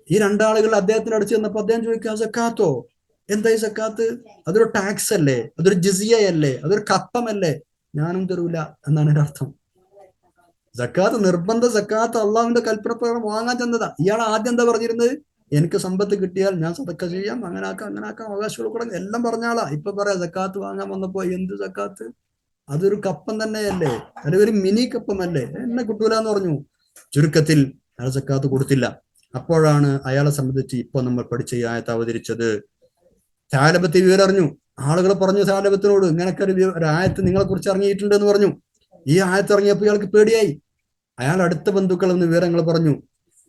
ഈ രണ്ടാളുകൾ അദ്ദേഹത്തിന് അടുത്ത് ചെന്നപ്പോ അദ്ദേഹം ചോദിക്കുക, സക്കാത്തോ? എന്തായി സക്കാത്ത്? അതൊരു ടാക്സ് അല്ലേ, അതൊരു ജിസിയയല്ലേ, അതൊരു കപ്പമല്ലേ? ഞാനും തരൂല എന്നാണ് എൻ്റെ അർത്ഥം. സക്കാത്ത് നിർബന്ധ സക്കാത്ത് അള്ളാഹുവിന്റെ കൽപ്പനപ്രകാരം വാങ്ങാൻ ചെന്നതാ. ഇയാൾ ആദ്യം എന്താ പറഞ്ഞിരുന്നത്? എനിക്ക് സമ്പത്ത് കിട്ടിയാൽ ഞാൻ സദക്ക ചെയ്യാം, അങ്ങനാക്കാം അവകാശങ്ങൾ കൂടെ എല്ലാം പറഞ്ഞാളാ. ഇപ്പൊ പറയാ സക്കാത്ത് വാങ്ങാൻ വന്നപ്പോ എന്ത് സക്കാത്ത്? അതൊരു കപ്പം തന്നെയല്ലേ, അല്ലെങ്കിൽ ഒരു മിനി കപ്പമല്ലേ, എന്നെ കിട്ടൂല എന്ന് പറഞ്ഞു. ചുരുക്കത്തിൽ അയാൾ സക്കാത്ത് കൊടുത്തില്ല. അപ്പോഴാണ് അയാളെ സംബന്ധിച്ച് ഇപ്പൊ നമ്മൾ പഠിച്ച ഈ ആയത്ത് അവതരിച്ചത്. സാലബത്ത് വിവരം അറിഞ്ഞു. ആളുകൾ പറഞ്ഞു സാലബത്തിനോട്, ഇങ്ങനൊക്കെ ഒരു ആയത്ത് നിങ്ങളെ കുറിച്ച് ഇറങ്ങിയിട്ടുണ്ട് എന്ന് പറഞ്ഞു. ഈ ആയത്ത് ഇറങ്ങിയപ്പോൾ ഇയാൾക്ക് പേടിയായി. അയാൾ അടുത്ത ബന്ധുക്കൾ എന്ന് വിവരങ്ങൾ പറഞ്ഞു.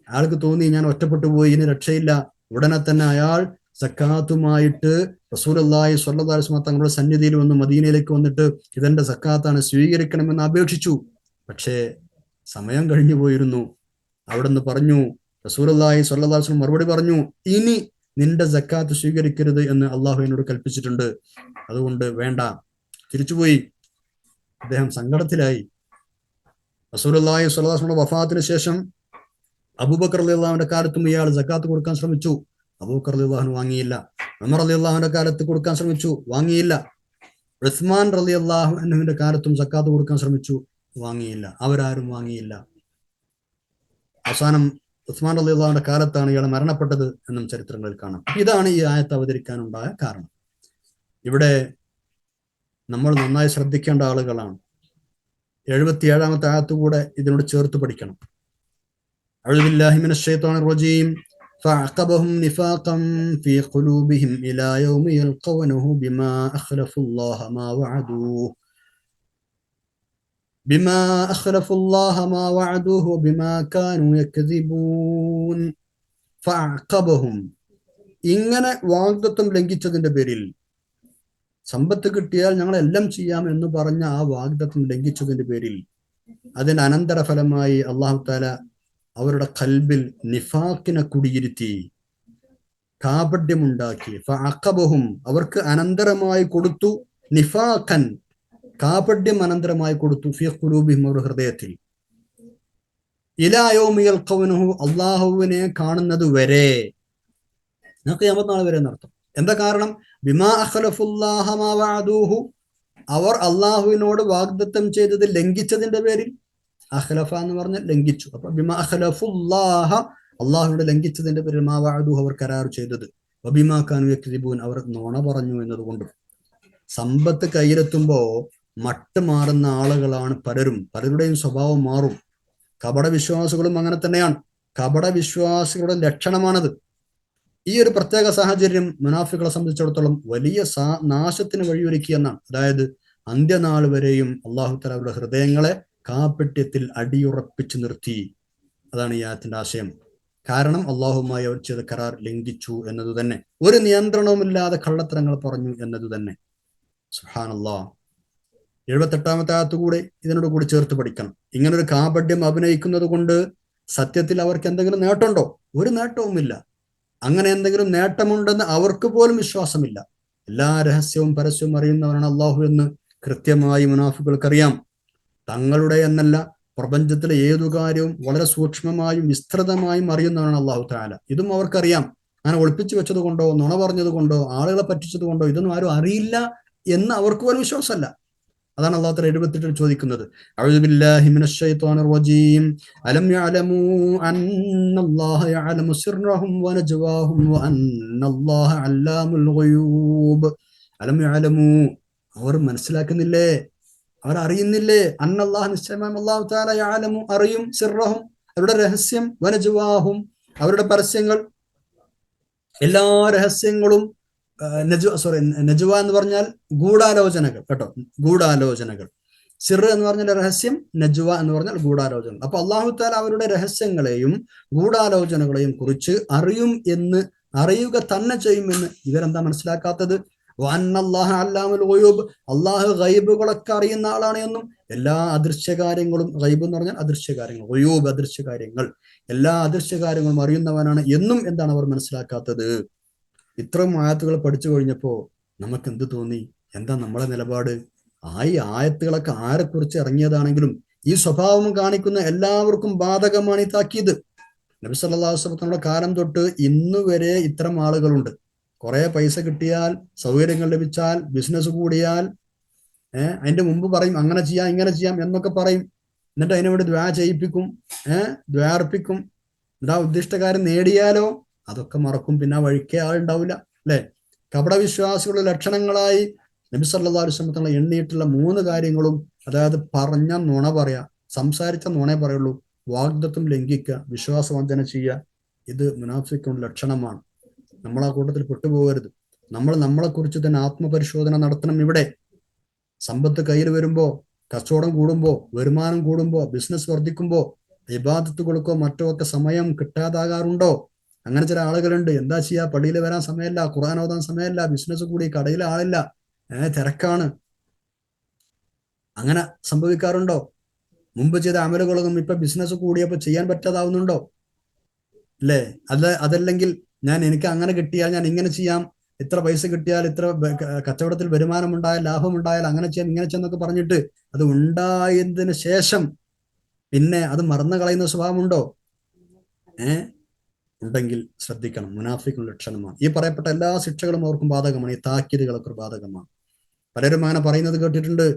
അയാൾക്ക് തോന്നി ഞാൻ ഒറ്റപ്പെട്ടു പോയി, ഇനി രക്ഷയില്ല. ഉടനെ തന്നെ അയാൾ സക്കാത്തുമായിട്ട് റസൂലുള്ളാഹി സ്വല്ലല്ലാഹു അലൈഹി വസല്ലം തങ്ങളുടെ സന്നിധിയിൽ വന്ന് മദീനയിലേക്ക് വന്നിട്ട് ഇതെന്റെ സക്കാത്താണ്, സ്വീകരിക്കണമെന്ന് അപേക്ഷിച്ചു. പക്ഷേ സമയം കഴിഞ്ഞു പോയിരുന്നു. അവിടുന്ന് പറഞ്ഞു, റസൂലുള്ളാഹി സ്വല്ലല്ലാഹു അലൈഹി വസല്ലം മറുപടി പറഞ്ഞു, ഇനി നിന്റെ സക്കാത്ത് സ്വീകരിക്കരുത് എന്ന് അള്ളാഹു എന്നോട് കൽപ്പിച്ചിട്ടുണ്ട്, അതുകൊണ്ട് വേണ്ട. തിരിച്ചുപോയി. അദ്ദേഹം സങ്കടത്തിലായി. റസൂലുള്ളാഹി സ്വല്ലല്ലാഹു അലൈഹി വസല്ലം വഫാത്തിന് ശേഷം അബൂബക്കർ റളിയല്ലാഹുവിന്റെ കാലത്തും ഇയാൾ സക്കാത്ത് കൊടുക്കാൻ ശ്രമിച്ചു. അബൂബക്കർ റളിയല്ലാഹു വാങ്ങിയില്ല. ഉമർ റളിയല്ലാഹുവിന്റെ കാലത്ത് കൊടുക്കാൻ ശ്രമിച്ചു, വാങ്ങിയില്ല. ഉസ്മാൻ റളിയല്ലാഹു അൻഹുവിന്റെ കാലത്തും സക്കാത്ത് കൊടുക്കാൻ ശ്രമിച്ചു, വാങ്ങിയില്ല. അവരാരും വാങ്ങിയില്ല. അവസാനം ഉസ്മാൻ റളിയല്ലാഹുവിന്റെ കാലത്താണ് ഇയാൾ മരണപ്പെട്ടത് എന്നും ചരിത്രങ്ങളിൽ കാണാം. ഇതാണ് ഈ ആയത്ത് അവതരിക്കാനുണ്ടായ കാരണം. ഇവിടെ നമ്മൾ നന്നായി ശ്രദ്ധിക്കേണ്ട ആളുകളാണ്. 77-ാമത്തെ ആയത്ത് കൂടെ ഇതിനോട് ചേർത്ത് പഠിക്കണം. അഊദു ബില്ലാഹി മിനശ് ശൈത്വാനിർ റജീം. ഫഅഖബഹും നിഫാഖൻ ഫീ ഖുലൂബിഹിം ഇലാ യൗമി യൽഖൗനഹു ബിമാ അഖ്ലഫുല്ലാഹ മാ വഅദൂഹു വബിമാ കാനൂ യക്ദിബൂൻ. ഫഅഖബഹും, ഇങ്ങനെ വാഗ്ദത്തം ലംഘിച്ചതിന്റെ പേരിൽ, സമ്പത്ത് കിട്ടിയാൽ ഞങ്ങളെല്ലാം ചെയ്യാം എന്ന് പറഞ്ഞ ആ വാഗ്ദത്തം ലംഘിച്ചതിന്റെ പേരിൽ, അതിന്റെ അനന്തരഫലമായി അല്ലാഹു തആല അവരുടെ ഖൽബിൽ നിഫാഖിനെ കുടിയിരുത്തി, കാപട്യമുണ്ടാക്കി. ഫഅഖബഹും, അവർക്ക് അനന്തരമായി കൊടുത്തു, നിഫാഖൻ, കാപട്യം അനന്തരമായി കൊടുത്തു, ഫീ ഖുലൂബിഹിം, അവരുടെ ഹൃദയത്തിൽ, ഇലാ യൗമി യൽഖൗനഹു, അല്ലാഹുവിനെ കാണുന്നത് വരെ, ഖിയാമത്ത് നാൾ വരെ എന്നർത്ഥം. എന്താ കാരണം? ബിമാ അഖ്ലഫുല്ലാഹ മാ വഅദൂഹു, അവർ അള്ളാഹുവിനോട് വാഗ്ദത്തം ചെയ്തത് ലംഘിച്ചതിന്റെ പേരിൽ. അഖ്ലഫ എന്ന് പറഞ്ഞാൽ ലംഘിച്ചു. അപ്പൊ ബിമാ അഖ്ലഫുല്ലാഹ, അള്ളാഹുവിനോട് ലംഘിച്ചതിന്റെ പേരിൽ, മാ വഅദൂഹു, അവർ കരാർ ചെയ്തത്, വബിമാ കാനൂ യക്ദിബൂൻ, അവർ നുണ പറഞ്ഞു എന്നതുകൊണ്ട്. സമ്പത്ത് കയ്യിലെത്തുമ്പോ മട്ട് മാറുന്ന ആളുകളാണ് പലരും. പലരുടെയും സ്വഭാവം മാറും. കപട വിശ്വാസികളും അങ്ങനെ തന്നെയാണ്. കപട വിശ്വാസികളുടെ ലക്ഷണമാണത്. ഈ ഒരു പ്രത്യേക സാഹചര്യം മുനാഫികളെ സംബന്ധിച്ചിടത്തോളം വലിയ നാശത്തിന് വഴിയൊരുക്കിയെന്നാണ്. അതായത് അന്ത്യനാൾ വരെയും അല്ലാഹു തആല അവരുടെ ഹൃദയങ്ങളെ കാപട്യത്തിൽ അടിയുറപ്പിച്ചു നിർത്തി. അതാണ് ഈ ആയത്തിന്റെ ആശയം. കാരണം അള്ളാഹുമായി അവർ ചെയ്ത കരാർ ലംഘിച്ചു എന്നതു തന്നെ, ഒരു നിയന്ത്രണവുമില്ലാതെ കള്ളത്തരങ്ങൾ പറഞ്ഞു എന്നതു തന്നെ. സുബ്ഹാനല്ലാഹ്. 78-ാമത്തെ ആയത്ത് കൂടെ ഇതിനോട് കൂടി ചേർത്ത് പഠിക്കണം. ഇങ്ങനൊരു കാപട്യം അഭിനയിക്കുന്നത് കൊണ്ട് സത്യത്തിൽ അവർക്ക് എന്തെങ്കിലും നേട്ടമുണ്ടോ? ഒരു നേട്ടവുമില്ല. അങ്ങനെ എന്തെങ്കിലും നേട്ടമുണ്ടെന്ന് അവർക്ക് പോലും വിശ്വാസമില്ല. എല്ലാ രഹസ്യവും പരസ്യവും അറിയുന്നവനാണ് അള്ളാഹു എന്ന് കൃത്യമായി മുനാഫിക്കുകൾക്കറിയാം. തങ്ങളുടെ എന്നല്ല, പ്രപഞ്ചത്തിലെ ഏതു കാര്യവും വളരെ സൂക്ഷ്മമായും വിസ്തൃതമായും അറിയുന്നവനാണ് അള്ളാഹു തആല. ഇതും അവർക്കറിയാം. അങ്ങനെ ഒളിപ്പിച്ചു വെച്ചത് കൊണ്ടോ, നുണ പറഞ്ഞത് കൊണ്ടോ, ആളുകളെ പറ്റിച്ചത് കൊണ്ടോ ഇതൊന്നും ആരും അറിയില്ല എന്ന് അവർക്ക് പോലും വിശ്വാസമല്ല. അതാണ് അള്ളാഹു തആല 78 ചോദിക്കുന്നത്. അഊദു ബില്ലാഹി മിനശ് ശൈത്വാനിർ റജീം അലം യഅലമൂ അന്നല്ലാഹ യഅലമു സിർറഹും വനജ്വാഹും വഅന്നല്ലാഹ അല്ലാമുൽ ഗുയൂബ്. അലം യഅലമൂ, അവർ മനസ്സിലാക്കുന്നില്ലേ, അവർ അറിയുന്നില്ലേ, അന്നല്ലാഹ, നിശ്ചയമായും അല്ലാഹു തആല യഅലമു, അറിയും, സിർറഹും, അവരുടെ രഹസ്യം, വനജ്വാഹും, അവരുടെ പരസ്യങ്ങൾ, എല്ലാ രഹസ്യങ്ങളും. നജ്വ എന്ന് പറഞ്ഞാൽ ഗൂഢാലോചനകൾ കേട്ടോ, ഗൂഢാലോചനകൾ. സിർ എന്ന് പറഞ്ഞാൽ രഹസ്യം, നജ്വ എന്ന് പറഞ്ഞാൽ ഗൂഢാലോചന. അപ്പൊ അള്ളാഹു തആല അവരുടെ രഹസ്യങ്ങളെയും ഗൂഢാലോചനകളെയും കുറിച്ച് അറിയും എന്ന്, അറിയുക തന്നെ ചെയ്യുമെന്ന് ഇവരെന്താ മനസ്സിലാക്കാത്തത്? അല്ലാമുൽ ഗുയൂബ്, അള്ളാഹു ഗൈബുകളൊക്കെ അറിയുന്ന ആളാണ് എന്നും, എല്ലാ അദൃശ്യകാര്യങ്ങളും, ഗൈബ് എന്ന് പറഞ്ഞാൽ അദൃശ്യകാര്യങ്ങൾ, ഗുയൂബ് അദൃശ്യകാര്യങ്ങൾ, എല്ലാ അദൃശ്യകാര്യങ്ങളും അറിയുന്നവനാണ് എന്നും എന്താണ് അവർ മനസ്സിലാക്കാത്തത്? ഇത്രയും ആയത്തുകൾ പഠിച്ചു കഴിഞ്ഞപ്പോ നമുക്ക് എന്ത് തോന്നി? എന്താ നമ്മളെ നിലപാട്? ഈ ആയത്തുകളൊക്കെ ആരെക്കുറിച്ച് ഇറങ്ങിയതാണെങ്കിലും ഈ സ്വഭാവം കാണിക്കുന്ന എല്ലാവർക്കും ബാധകമാണ് ഈ താക്കീത്. നബി സല്ലല്ലാഹു അലൈഹി വസല്ലമയുടെ കാലം തൊട്ട് ഇന്ന് വരെ ഇത്തരം ആളുകളുണ്ട്. കുറെ പൈസ കിട്ടിയാൽ, സൗകര്യങ്ങൾ ലഭിച്ചാൽ, ബിസിനസ് കൂടിയാൽ അതിന്റെ മുമ്പ് പറയും അങ്ങനെ ചെയ്യാം ഇങ്ങനെ ചെയ്യാം എന്നൊക്കെ പറയും. എന്നിട്ട് അതിനു വേണ്ടി ദ്വാ ചെയ്യിപ്പിക്കും, ദ്വാ അർപ്പിക്കും. എന്താ ഉദ്ദിഷ്ടകാര്യം നേടിയാലോ അതൊക്കെ മറക്കും, പിന്നെ ആ വഴിക്കേ ആളുണ്ടാവില്ല, അല്ലെ? കപടവിശ്വാസികളുടെ ലക്ഷണങ്ങളായി നബി സല്ലല്ലാഹു അലൈഹി വസല്ലം തങ്ങൾ എണ്ണിയിട്ടുള്ള 3 കാര്യങ്ങളും, അതായത് പറഞ്ഞ നുണ പറയാ, സംസാരിച്ച നുണ പറയുള്ളൂ, വാഗ്ദത്വം ലംഘിക്കുക, വിശ്വാസവഞ്ചന ചെയ്യുക. ഇത് മുനാഫിക്കിന്റെ ലക്ഷണമാണ്. നമ്മൾ ആ കൂട്ടത്തിൽ പെട്ടുപോകരുത്. നമ്മൾ നമ്മളെ കുറിച്ച് തന്നെ ആത്മപരിശോധന നടത്തണം. ഇവിടെ സമ്പത്ത് കയ്യിൽ വരുമ്പോ, കച്ചവടം കൂടുമ്പോ, വരുമാനം കൂടുമ്പോ, ബിസിനസ് വർദ്ധിക്കുമ്പോ, ഇബാദത്തുകൾക്കോ മറ്റോ ഒക്കെ സമയം കിട്ടാതാകാറുണ്ടോ? അങ്ങനെ ചില ആളുകളുണ്ട്. എന്താ ചെയ്യാ, പള്ളിയിൽ വരാൻ സമയമല്ല, ഖുർആൻ ഓതാൻ സമയമല്ല, ബിസിനസ് കൂടി, കടയിൽ ആളില്ല, തിരക്കാണ്. അങ്ങനെ സംഭവിക്കാറുണ്ടോ? മുമ്പ് ചെയ്ത അമലുകളൊന്നും ഇപ്പൊ ബിസിനസ് കൂടിയപ്പോ ചെയ്യാൻ പറ്റാതാവുന്നുണ്ടോ? അല്ലേ? അതല്ലെങ്കിൽ എനിക്ക് അങ്ങനെ കിട്ടിയാൽ ഞാൻ ഇങ്ങനെ ചെയ്യാം, ഇത്ര പൈസ കിട്ടിയാൽ, ഇത്ര കച്ചവടത്തിൽ വരുമാനം ഉണ്ടായാൽ, ലാഭം ഉണ്ടായാൽ അങ്ങനെ ചെയ്യാം ഇങ്ങനെ ചെയ്യാന്നൊക്കെ പറഞ്ഞിട്ട് അത് ഉണ്ടായതിന് ശേഷം പിന്നെ അത് മറന്നു കളയുന്ന സ്വഭാവമുണ്ടോ? ഉണ്ടെങ്കിൽ ശ്രദ്ധിക്കണം. മുനാഫിക്കുള്ള ലക്ഷണമാണ്. ഈ പറയപ്പെട്ട എല്ലാ ശിക്ഷകളും അവർക്കും ബാധകമാണ്. ഈ താക്കീതുകളൊക്കെ ബാധകമാണ്. പലരും അങ്ങനെ പറയുന്നത് കേട്ടിട്ടുണ്ട്.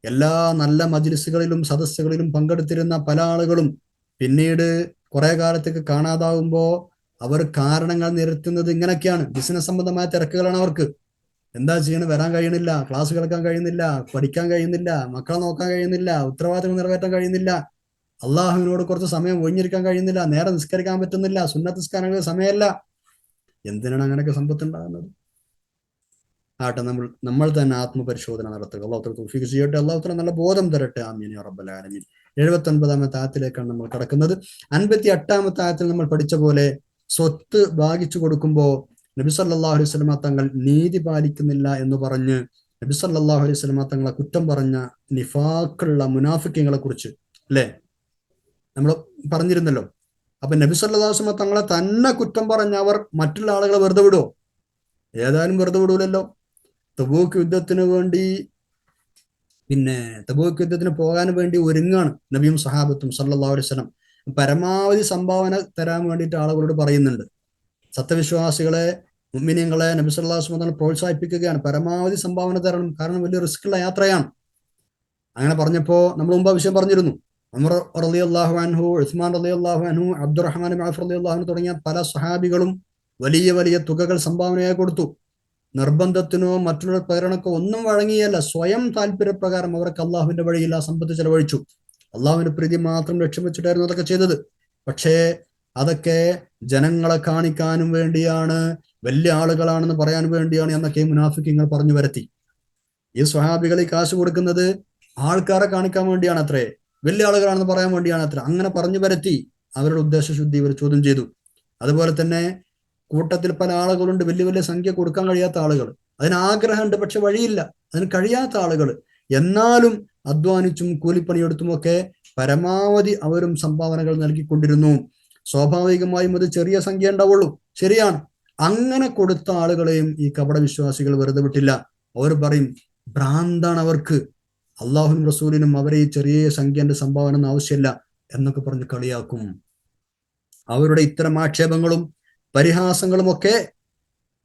എല്ലാ നല്ല മജ്ലിസുകളിലും സദസ്സുകളിലും പങ്കെടുത്തിരുന്ന പല ആളുകളും പിന്നീട് കുറെ കാലത്തേക്ക് കാണാതാവുമ്പോ അവർ കാരണങ്ങൾ നിരത്തുന്നത് ഇങ്ങനെയൊക്കെയാണ്. ബിസിനസ് സംബന്ധമായ തിരക്കുകളാണ് അവർക്ക്. എന്താ ചെയ്യണത്? വരാൻ കഴിയുന്നില്ല, ക്ലാസ് കേൾക്കാൻ കഴിയുന്നില്ല, പഠിക്കാൻ കഴിയുന്നില്ല, മക്കളെ നോക്കാൻ കഴിയുന്നില്ല, ഉത്തരവാദിത്തങ്ങൾ നിറവേറ്റാൻ കഴിയുന്നില്ല, അള്ളാഹുവിനോട് കുറച്ച് സമയം ഒഴിഞ്ഞിരിക്കാൻ കഴിയുന്നില്ല, നേരെ നിസ്കരിക്കാൻ പറ്റുന്നില്ല, സുന്നത്ത് നിസ്കാരങ്ങൾക്ക് സമയമല്ല. എന്തിനാണ് അങ്ങനെയൊക്കെ സമ്പത്ത് ഉണ്ടാകുന്നത്? ആട്ടെ, നമ്മൾ തന്നെ ആത്മപരിശോധന നടത്തുക. അള്ളാഹു തആല തൗഫീഖ് ചെയ്യട്ടെ. അള്ളാഹു തആല നല്ല ബോധം തരട്ടെ. ആമീൻ യാ റബ്ബൽ ആലമീൻ. 79ാമത്തെ ആയത്തിലേക്കാണ് നമ്മൾ കടക്കുന്നത്. 58ാമത്തെ ആയത്തിൽ നമ്മൾ പഠിച്ച പോലെ സ്വത്ത് ഭാഗിച്ചു കൊടുക്കുമ്പോൾ നബി സല്ലല്ലാഹു അലൈഹി വസല്ലമ തങ്ങൾ നീതി പാലിക്കുന്നില്ല എന്ന് പറഞ്ഞ് നബി സല്ലല്ലാഹു അലൈഹി വസല്ലമ തങ്ങളെ കുറ്റം പറഞ്ഞ നിഫാഖുള്ള മുനാഫിക്കങ്ങളെ കുറിച്ച് അല്ലെ നമ്മൾ പറഞ്ഞിരുന്നല്ലോ. അപ്പൊ നബി സല്ലല്ലാഹു അലൈഹി വസല്ലമ തങ്ങളെ തന്നെ കുറ്റം പറഞ്ഞവർ മറ്റുള്ള ആളുകളെ വെറുതെ വിടുവോ? ഏതായാലും വെറുതെ വിടൂലല്ലോ. തബൂക്ക് യുദ്ധത്തിന് വേണ്ടി തബൂക്ക് യുദ്ധത്തിന് പോകാൻ വേണ്ടി ഒരുങ്ങാണ് നബിയും സഹാബത്തും സല്ലല്ലാഹു അലൈഹി വസല്ലം. പരമാവധി സംഭാവന തരാൻ വേണ്ടിയിട്ട് ആളുകളോട് പറയുന്നുണ്ട്. സത്യവിശ്വാസികളെ, മുഅ്മിനീങ്ങളെ നബി സല്ലല്ലാഹു അലൈഹി വസല്ലം പ്രോത്സാഹിപ്പിക്കുകയാണ്. പരമാവധി സംഭാവന തരണം, കാരണം വലിയ റിസ്ക് ഉള്ള യാത്രയാണ്. അങ്ങനെ പറഞ്ഞപ്പോ നമ്മൾ മുമ്പ് വിഷയം പറഞ്ഞിരുന്നു. ഉമർ റളിയല്ലാഹു അൻഹു, ഉസ്മാൻ റളിയല്ലാഹു അൻഹു, അബ്ദുറഹ്മാൻ ബിൻ ഔഫ് റളിയല്ലാഹു അൻഹു തുടങ്ങിയ പല സ്വഹാബികളും വലിയ വലിയ തുകകൾ സംഭാവനയായി കൊടുത്തു. നിർബന്ധത്തിനോ മറ്റുള്ള പ്രേരണക്കോ ഒന്നും വഴങ്ങിയല്ല. സ്വയം താല്പര്യപ്രകാരം അവർക്ക് അള്ളാഹുവിന്റെ വഴിയിൽ ആ സമ്പത്ത് ചെലവഴിച്ചു. അള്ളാഹുവിന്റെ പ്രീതി മാത്രം ലക്ഷ്യം വെച്ചിട്ടായിരുന്നു അതൊക്കെ ചെയ്തത്. പക്ഷേ അതൊക്കെ ജനങ്ങളെ കാണിക്കാനും വേണ്ടിയാണ്, വലിയ ആളുകളാണെന്ന് പറയാൻ വേണ്ടിയാണ് എന്നൊക്കെ മുനാഫിക്കുകൾ പറഞ്ഞു വരുത്തി. ഈ സ്വഹാബികൾ ഈ കാശ് കൊടുക്കുന്നത് ആൾക്കാരെ കാണിക്കാൻ വേണ്ടിയാണ് അത്രേ, വലിയ ആളുകളാണെന്ന് പറയാൻ വേണ്ടിയാണ് അത്ര. അങ്ങനെ പറഞ്ഞു വരുത്തി അവരുടെ ഉദ്ദേശശുദ്ധി ഇവർ ചോദ്യം ചെയ്തു. അതുപോലെ തന്നെ കൂട്ടത്തിൽ പല ആളുകളുണ്ട് വലിയ വലിയ സംഖ്യ കൊടുക്കാൻ കഴിയാത്ത ആളുകൾ. അതിന് ആഗ്രഹമുണ്ട്, പക്ഷെ വഴിയില്ല. അതിന് കഴിയാത്ത ആളുകൾ. എന്നാലും അധ്വാനിച്ചും കൂലിപ്പണിയെടുത്തുമൊക്കെ പരമാവധി അവരും സംഭാവനകൾ നൽകിക്കൊണ്ടിരുന്നു. സ്വാഭാവികമായും അത് ചെറിയ സംഖ്യ ഉണ്ടാവുള്ളൂ, ശരിയാണ്. അങ്ങനെ കൊടുത്ത ആളുകളെയും ഈ കപട വിശ്വാസികൾ വെറുതെ വിട്ടില്ല. അവർ പറയും ഭ്രാന്താണ് അവർക്ക്, അള്ളാഹുവിനും റസൂലിനും അവരെ ഈ ചെറിയ സംഖ്യന്റെ സംഭാവന ഒന്നും ആവശ്യമില്ല എന്നൊക്കെ പറഞ്ഞ് കളിയാക്കും. അവരുടെ ഇത്തരം ആക്ഷേപങ്ങളും പരിഹാസങ്ങളും ഒക്കെ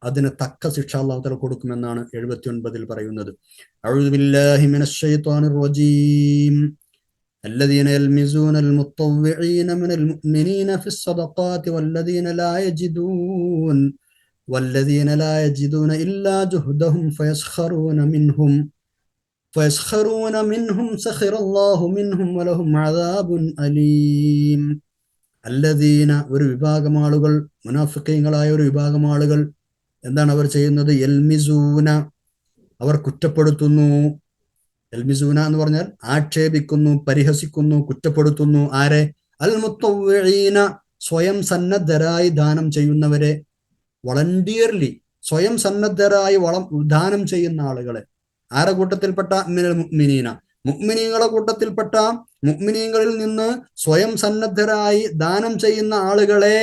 അതിന് തക്ക ശിക്ഷ അല്ലാഹു തആല കൊടുക്കുമെന്നാണ് 79 പറയുന്നത്. അഊദു ബില്ലാഹി മിനശ് ശൈത്വാനിർ റജീം. الذين يلمزون المطوعين من المؤمنين في الصدقات والذين لا يجدون إلا جهدهم فيسخرون منهم سخر الله منهم ولهم عذاب أليم. الذين ഒരു വിഭാഗം ആളുകൾ, മുനാഫിഖീങ്ങളായ ഒരു വിഭാഗം ആളുകൾ എന്താണ് അവർ ചെയ്യുന്നത്? യൽമിസൂന, അവർ കുറ്റപ്പെടുത്തുന്നു. യൽമിസൂന എന്ന് പറഞ്ഞാൽ ആക്ഷേപിക്കുന്നു, പരിഹസിക്കുന്നു, കുറ്റപ്പെടുത്തുന്നു. ആരെ? അൽ മുത്തവ്വിഈന, സ്വയം സന്നദ്ധരായി ദാനം ചെയ്യുന്നവരെ, വളണ്ടിയർലി സ്വയം സന്നദ്ധരായി ദാനം ചെയ്യുന്ന ആളുകളെ. ആരുടെ കൂട്ടത്തിൽപ്പെട്ട? മിനൽ മുഅ്മിനീന, മുഅ്മിനീങ്ങളുടെ കൂട്ടത്തിൽപ്പെട്ട, മുഅ്മിനീങ്ങളിൽ നിന്ന് സ്വയം സന്നദ്ധരായി ദാനം ചെയ്യുന്ന ആളുകളെ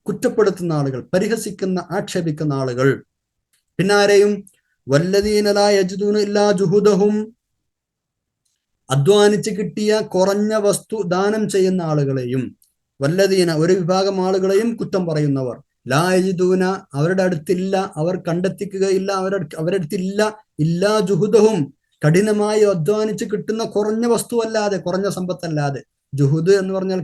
കുറ്റപ്പെടുത്തുന്ന ആളുകൾ, പരിഹസിക്കുന്ന, ആക്ഷേപിക്കുന്ന ആളുകൾ. പിന്നാരെയും വല്ലദീന ലാ യജിദൂന ഇല്ലാ ജുഹുദഹും, അധ്വാനിച്ച് കിട്ടിയ കുറഞ്ഞ വസ്തു ദാനം ചെയ്യുന്ന ആളുകളെയും, വല്ലദീന ഒരു വിഭാഗം ആളുകളെയും കുറ്റം പറയുന്നവർ, ലാ യജിദൂന അവരുടെ അടുത്തില്ല, അവർ കണ്ടെത്തിക്കുകയില്ല, അവരുടെ അടുത്തില്ല, ഇല്ലാ ജുഹുദഹും കഠിനമായി അധ്വാനിച്ച് കിട്ടുന്ന കുറഞ്ഞ വസ്തുവല്ലാതെ, കുറഞ്ഞ സമ്പത്തല്ലാതെ. ജുഹുദ് എന്ന് പറഞ്ഞാൽ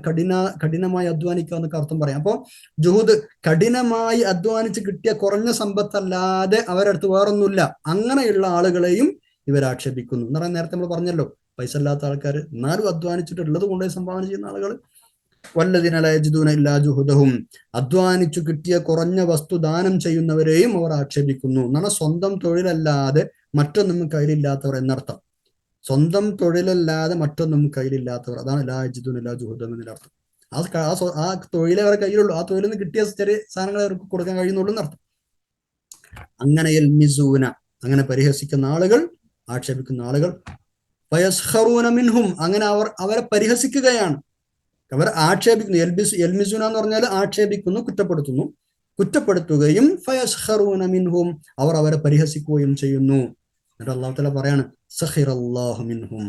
കഠിനമായി അധ്വാനിക്കുക എന്നൊക്കെ അർത്ഥം പറയാം. അപ്പോൾ ജുഹുദ് കഠിനമായി അധ്വാനിച്ച് കിട്ടിയ കുറഞ്ഞ സമ്പത്തല്ലാതെ അവരുടെ അടുത്ത് വേറൊന്നുമില്ല. അങ്ങനെയുള്ള ആളുകളെയും ഇവർ ആക്ഷേപിക്കുന്നു എന്ന് പറയാൻ നേരത്തെ നമ്മൾ പറഞ്ഞല്ലോ, പൈസ ഇല്ലാത്ത ആൾക്കാർ എന്നാലും അധ്വാനിച്ചിട്ട് ഉള്ളത് കൊണ്ടുപോയി സംഭാവന ചെയ്യുന്ന ആളുകൾ. വല്ലദീന ലാ യജിദൂന ഇല്ലാ ജുഹുദഹും, അധ്വാനിച്ചു കിട്ടിയ കുറഞ്ഞ വസ്തു ദാനം ചെയ്യുന്നവരെയും അവർ ആക്ഷേപിക്കുന്നു എന്നാണ്. സ്വന്തം തൊഴിലല്ലാതെ മറ്റൊന്നും കയ്യിലില്ലാത്തവർ എന്നർത്ഥം. സ്വന്തം തൊഴിലല്ലാതെ മറ്റൊന്നും കയ്യിലില്ലാത്തവർ, അതാണ് ലാ യജിദൂന ഇല്ലാ ജുഹുദഹും എന്നർത്ഥം. ആ തൊഴിലേ അവരുടെ കയ്യിലുള്ളൂ, ആ തൊഴിലിൽ നിന്ന് കിട്ടിയ ചെറിയ സാധനങ്ങൾ അവർക്ക് കൊടുക്കാൻ കഴിയുന്നുള്ളൂ എന്നർത്ഥം. അങ്ങനെ യൽമിസൂന, അങ്ങനെ പരിഹസിക്കുന്ന ആളുകൾ, ആക്ഷേപിക്കുന്ന ആളുകൾ, ഫയസ്ഖറൂന മിൻഹും, അങ്ങനെ അവരെ പരിഹസിക്കുകയാണ്, അവർ ആക്ഷേപിക്കുന്നു. യൽമിസൂന എന്ന് പറഞ്ഞാൽ ആക്ഷേപിക്കുന്നു, കുറ്റപ്പെടുത്തുകയും, ഫയസ്ഖറൂന മിൻഹും അവർ അവരെ പരിഹസിക്കുകയും ചെയ്യുന്നു. എന്നിട്ട് അല്ലാഹു തആല പറയാണ് സഖിറല്ലാഹു മിൻഹും,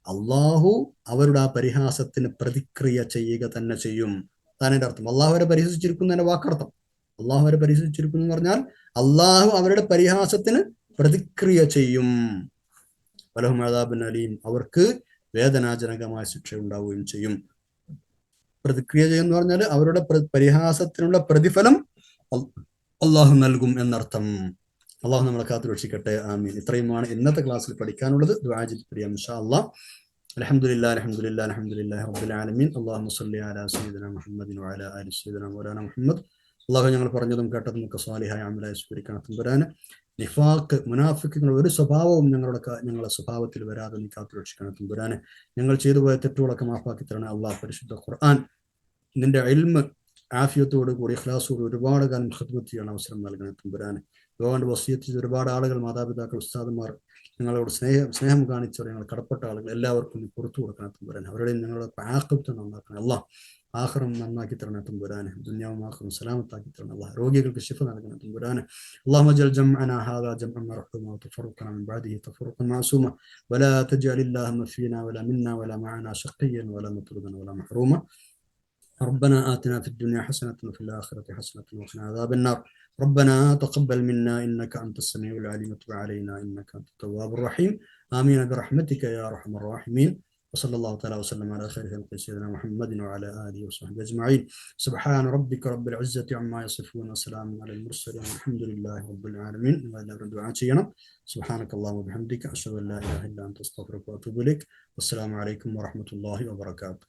അള്ളാഹു അവരുടെ ആ പരിഹാസത്തിന് പ്രതിക്രിയ ചെയ്യുക തന്നെ ചെയ്യും. അതാണ് എൻ്റെ അർത്ഥം. അള്ളാഹു അവരെ പരിഹസിച്ചിരിക്കുന്നതിന്റെ വാക്കർത്ഥം. അള്ളാഹു അവരെ പരിഹസിച്ചിരിക്കുന്നു എന്ന് പറഞ്ഞാൽ അള്ളാഹു അവരുടെ പരിഹാസത്തിന് പ്രതിക്രിയ ചെയ്യും. വലഹും അദാബുൻ അലീം, അവർക്ക് വേദനാജനകമായ ശിക്ഷ ഉണ്ടാവുകയും ചെയ്യും. പ്രതിക്രിയ ചെയ്യുമെന്ന് പറഞ്ഞാൽ അവരുടെ പരിഹാസത്തിനുള്ള പ്രതിഫലം അള്ളാഹു നൽകും എന്നർത്ഥം. അള്ളാഹു നമ്മളെ കാത്തു രക്ഷിക്കട്ടെ, ആമീൻ. ഇത്രയുമാണ് ഇന്നത്തെ ക്ലാസ്സിൽ പഠിക്കാനുള്ളത്. ദുആ ചെയ്ത് പിരിയാം ഇൻഷാ അല്ലാഹ്. അൽഹംദുലില്ലാഹി റബ്ബിൽ ആലമീൻ. അല്ലാഹുമ്മ സ്വല്ലി അലാ സയ്യിദിനാ മുഹമ്മദിൻ വഅലാ ആലി സയ്യിദിനാ മൗലാനാ മുഹമ്മദ്. അള്ളാഹു ഞങ്ങൾ പറഞ്ഞതും കേട്ടതും ഒക്കെ സ്വാലിഹായ അമലായി സ്വീകരിക്കണം തമ്പുരാനെ. നിഫാഖ്, മുനാഫിക്കുകളുടെ ഒരു സ്വഭാവവും ഞങ്ങളുടെ സ്വഭാവത്തിൽ വരാതെ നീ കാത്തു രക്ഷിക്കണം തമ്പുരാനെ. ഞങ്ങൾ ചെയ്തു പോയ തെറ്റുകളൊക്കെ മാഫാക്കി തരണേ അള്ളാഹ്. പരിശുദ്ധ ഖുർആൻ നിന്റെ ഇൽമ് ആഫിയത്തോട് കൂടി ഇഖ്ലാസോട് ഒരുപാട് കാലം ഖിദ്മത്ത് ചെയ്യാൻ അവസരം നൽകണം തമ്പുരാനെ. അതുകൊണ്ട് വസിയത്ത് ചെയ്ത ഒരുപാട് ആളുകൾ, മാതാപിതാക്കൾ, ഉസ്താദുമാർ, ഞങ്ങളോട് സ്നേഹം കാണിച്ചവർ, ഞങ്ങൾ കടപ്പെട്ട ആളുകൾ എല്ലാവർക്കും നീ പുറത്തു കൊടുക്കണം തമ്പുരാൻ. അവരുടെയും ഞങ്ങളുടെ ആഖിബത്ത് നന്നാക്കണം അല്ലാഹ്. ആഖിറം നന്നാക്കി തരണം തമ്പുരാനെ. ദുനിയാവും ആഖിറം സലാമത്താക്കി തരണം അല്ലാഹ്. രോഗികൾക്ക് ശിഫ നൽകണം തമ്പുരാനെ. اللهم اجعل جمعنا هذا جمعا مرحوما وتفرقنا من بعده تفرقا معصوما ولا تجعل اللهم فينا ولا منا ولا معنا شقيا ولا مطرودا ولا محروما. ربنا آتنا في الدنيا حسنة وفي الآخرة حسنة وقنا عذاب النار. ربنا تقبل منا إنك أنت السميع العليم وتب علينا إنك أنت التواب الرحيم. آمين برحمتك يا أرحم الراحمين. وصلى الله تعالى وسلم على خير خلق سيدنا محمد وعلى آله وصحبه أجمعين. سبحان ربك رب العزة عما يصفون وسلام على المرسلين والحمد لله رب العالمين. سبحانك اللهم وبحمدك أشهد أن لا إله إلا أنت أستغفرك وأتوب إليك. والسلام عليكم ورحمة الله وبركاته.